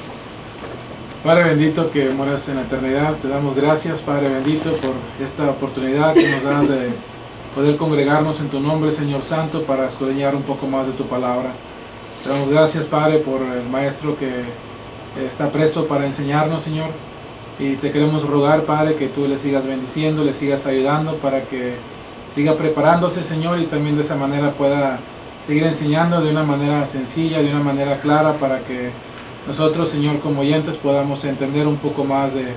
Padre bendito que moras en la eternidad, te damos gracias, Padre bendito, por esta oportunidad que nos das de poder congregarnos en tu nombre, Señor Santo, para escudriñar un poco más de tu palabra. Te damos gracias, Padre, por el maestro que está presto para enseñarnos, Señor. Y te queremos rogar, Padre, que tú le sigas bendiciendo, le sigas ayudando para que siga preparándose, Señor, y también de esa manera pueda seguir enseñando de una manera sencilla, de una manera clara, para que nosotros, Señor, como oyentes podamos entender un poco más de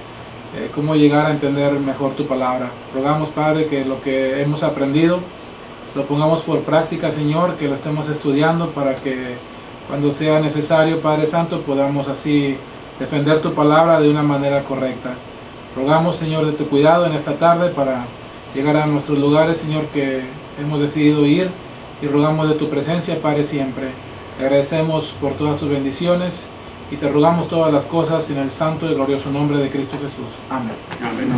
cómo llegar a entender mejor tu palabra. Rogamos, Padre, que lo que hemos aprendido lo pongamos por práctica, Señor, que lo estemos estudiando para que cuando sea necesario, Padre Santo, podamos así defender tu palabra de una manera correcta. Rogamos, Señor, de tu cuidado en esta tarde para llegar a nuestros lugares, Señor, que hemos decidido ir, y rogamos de tu presencia, Padre, siempre. Te agradecemos por todas tus bendiciones y te rogamos todas las cosas en el santo y glorioso nombre de Cristo Jesús. Amén. Amén.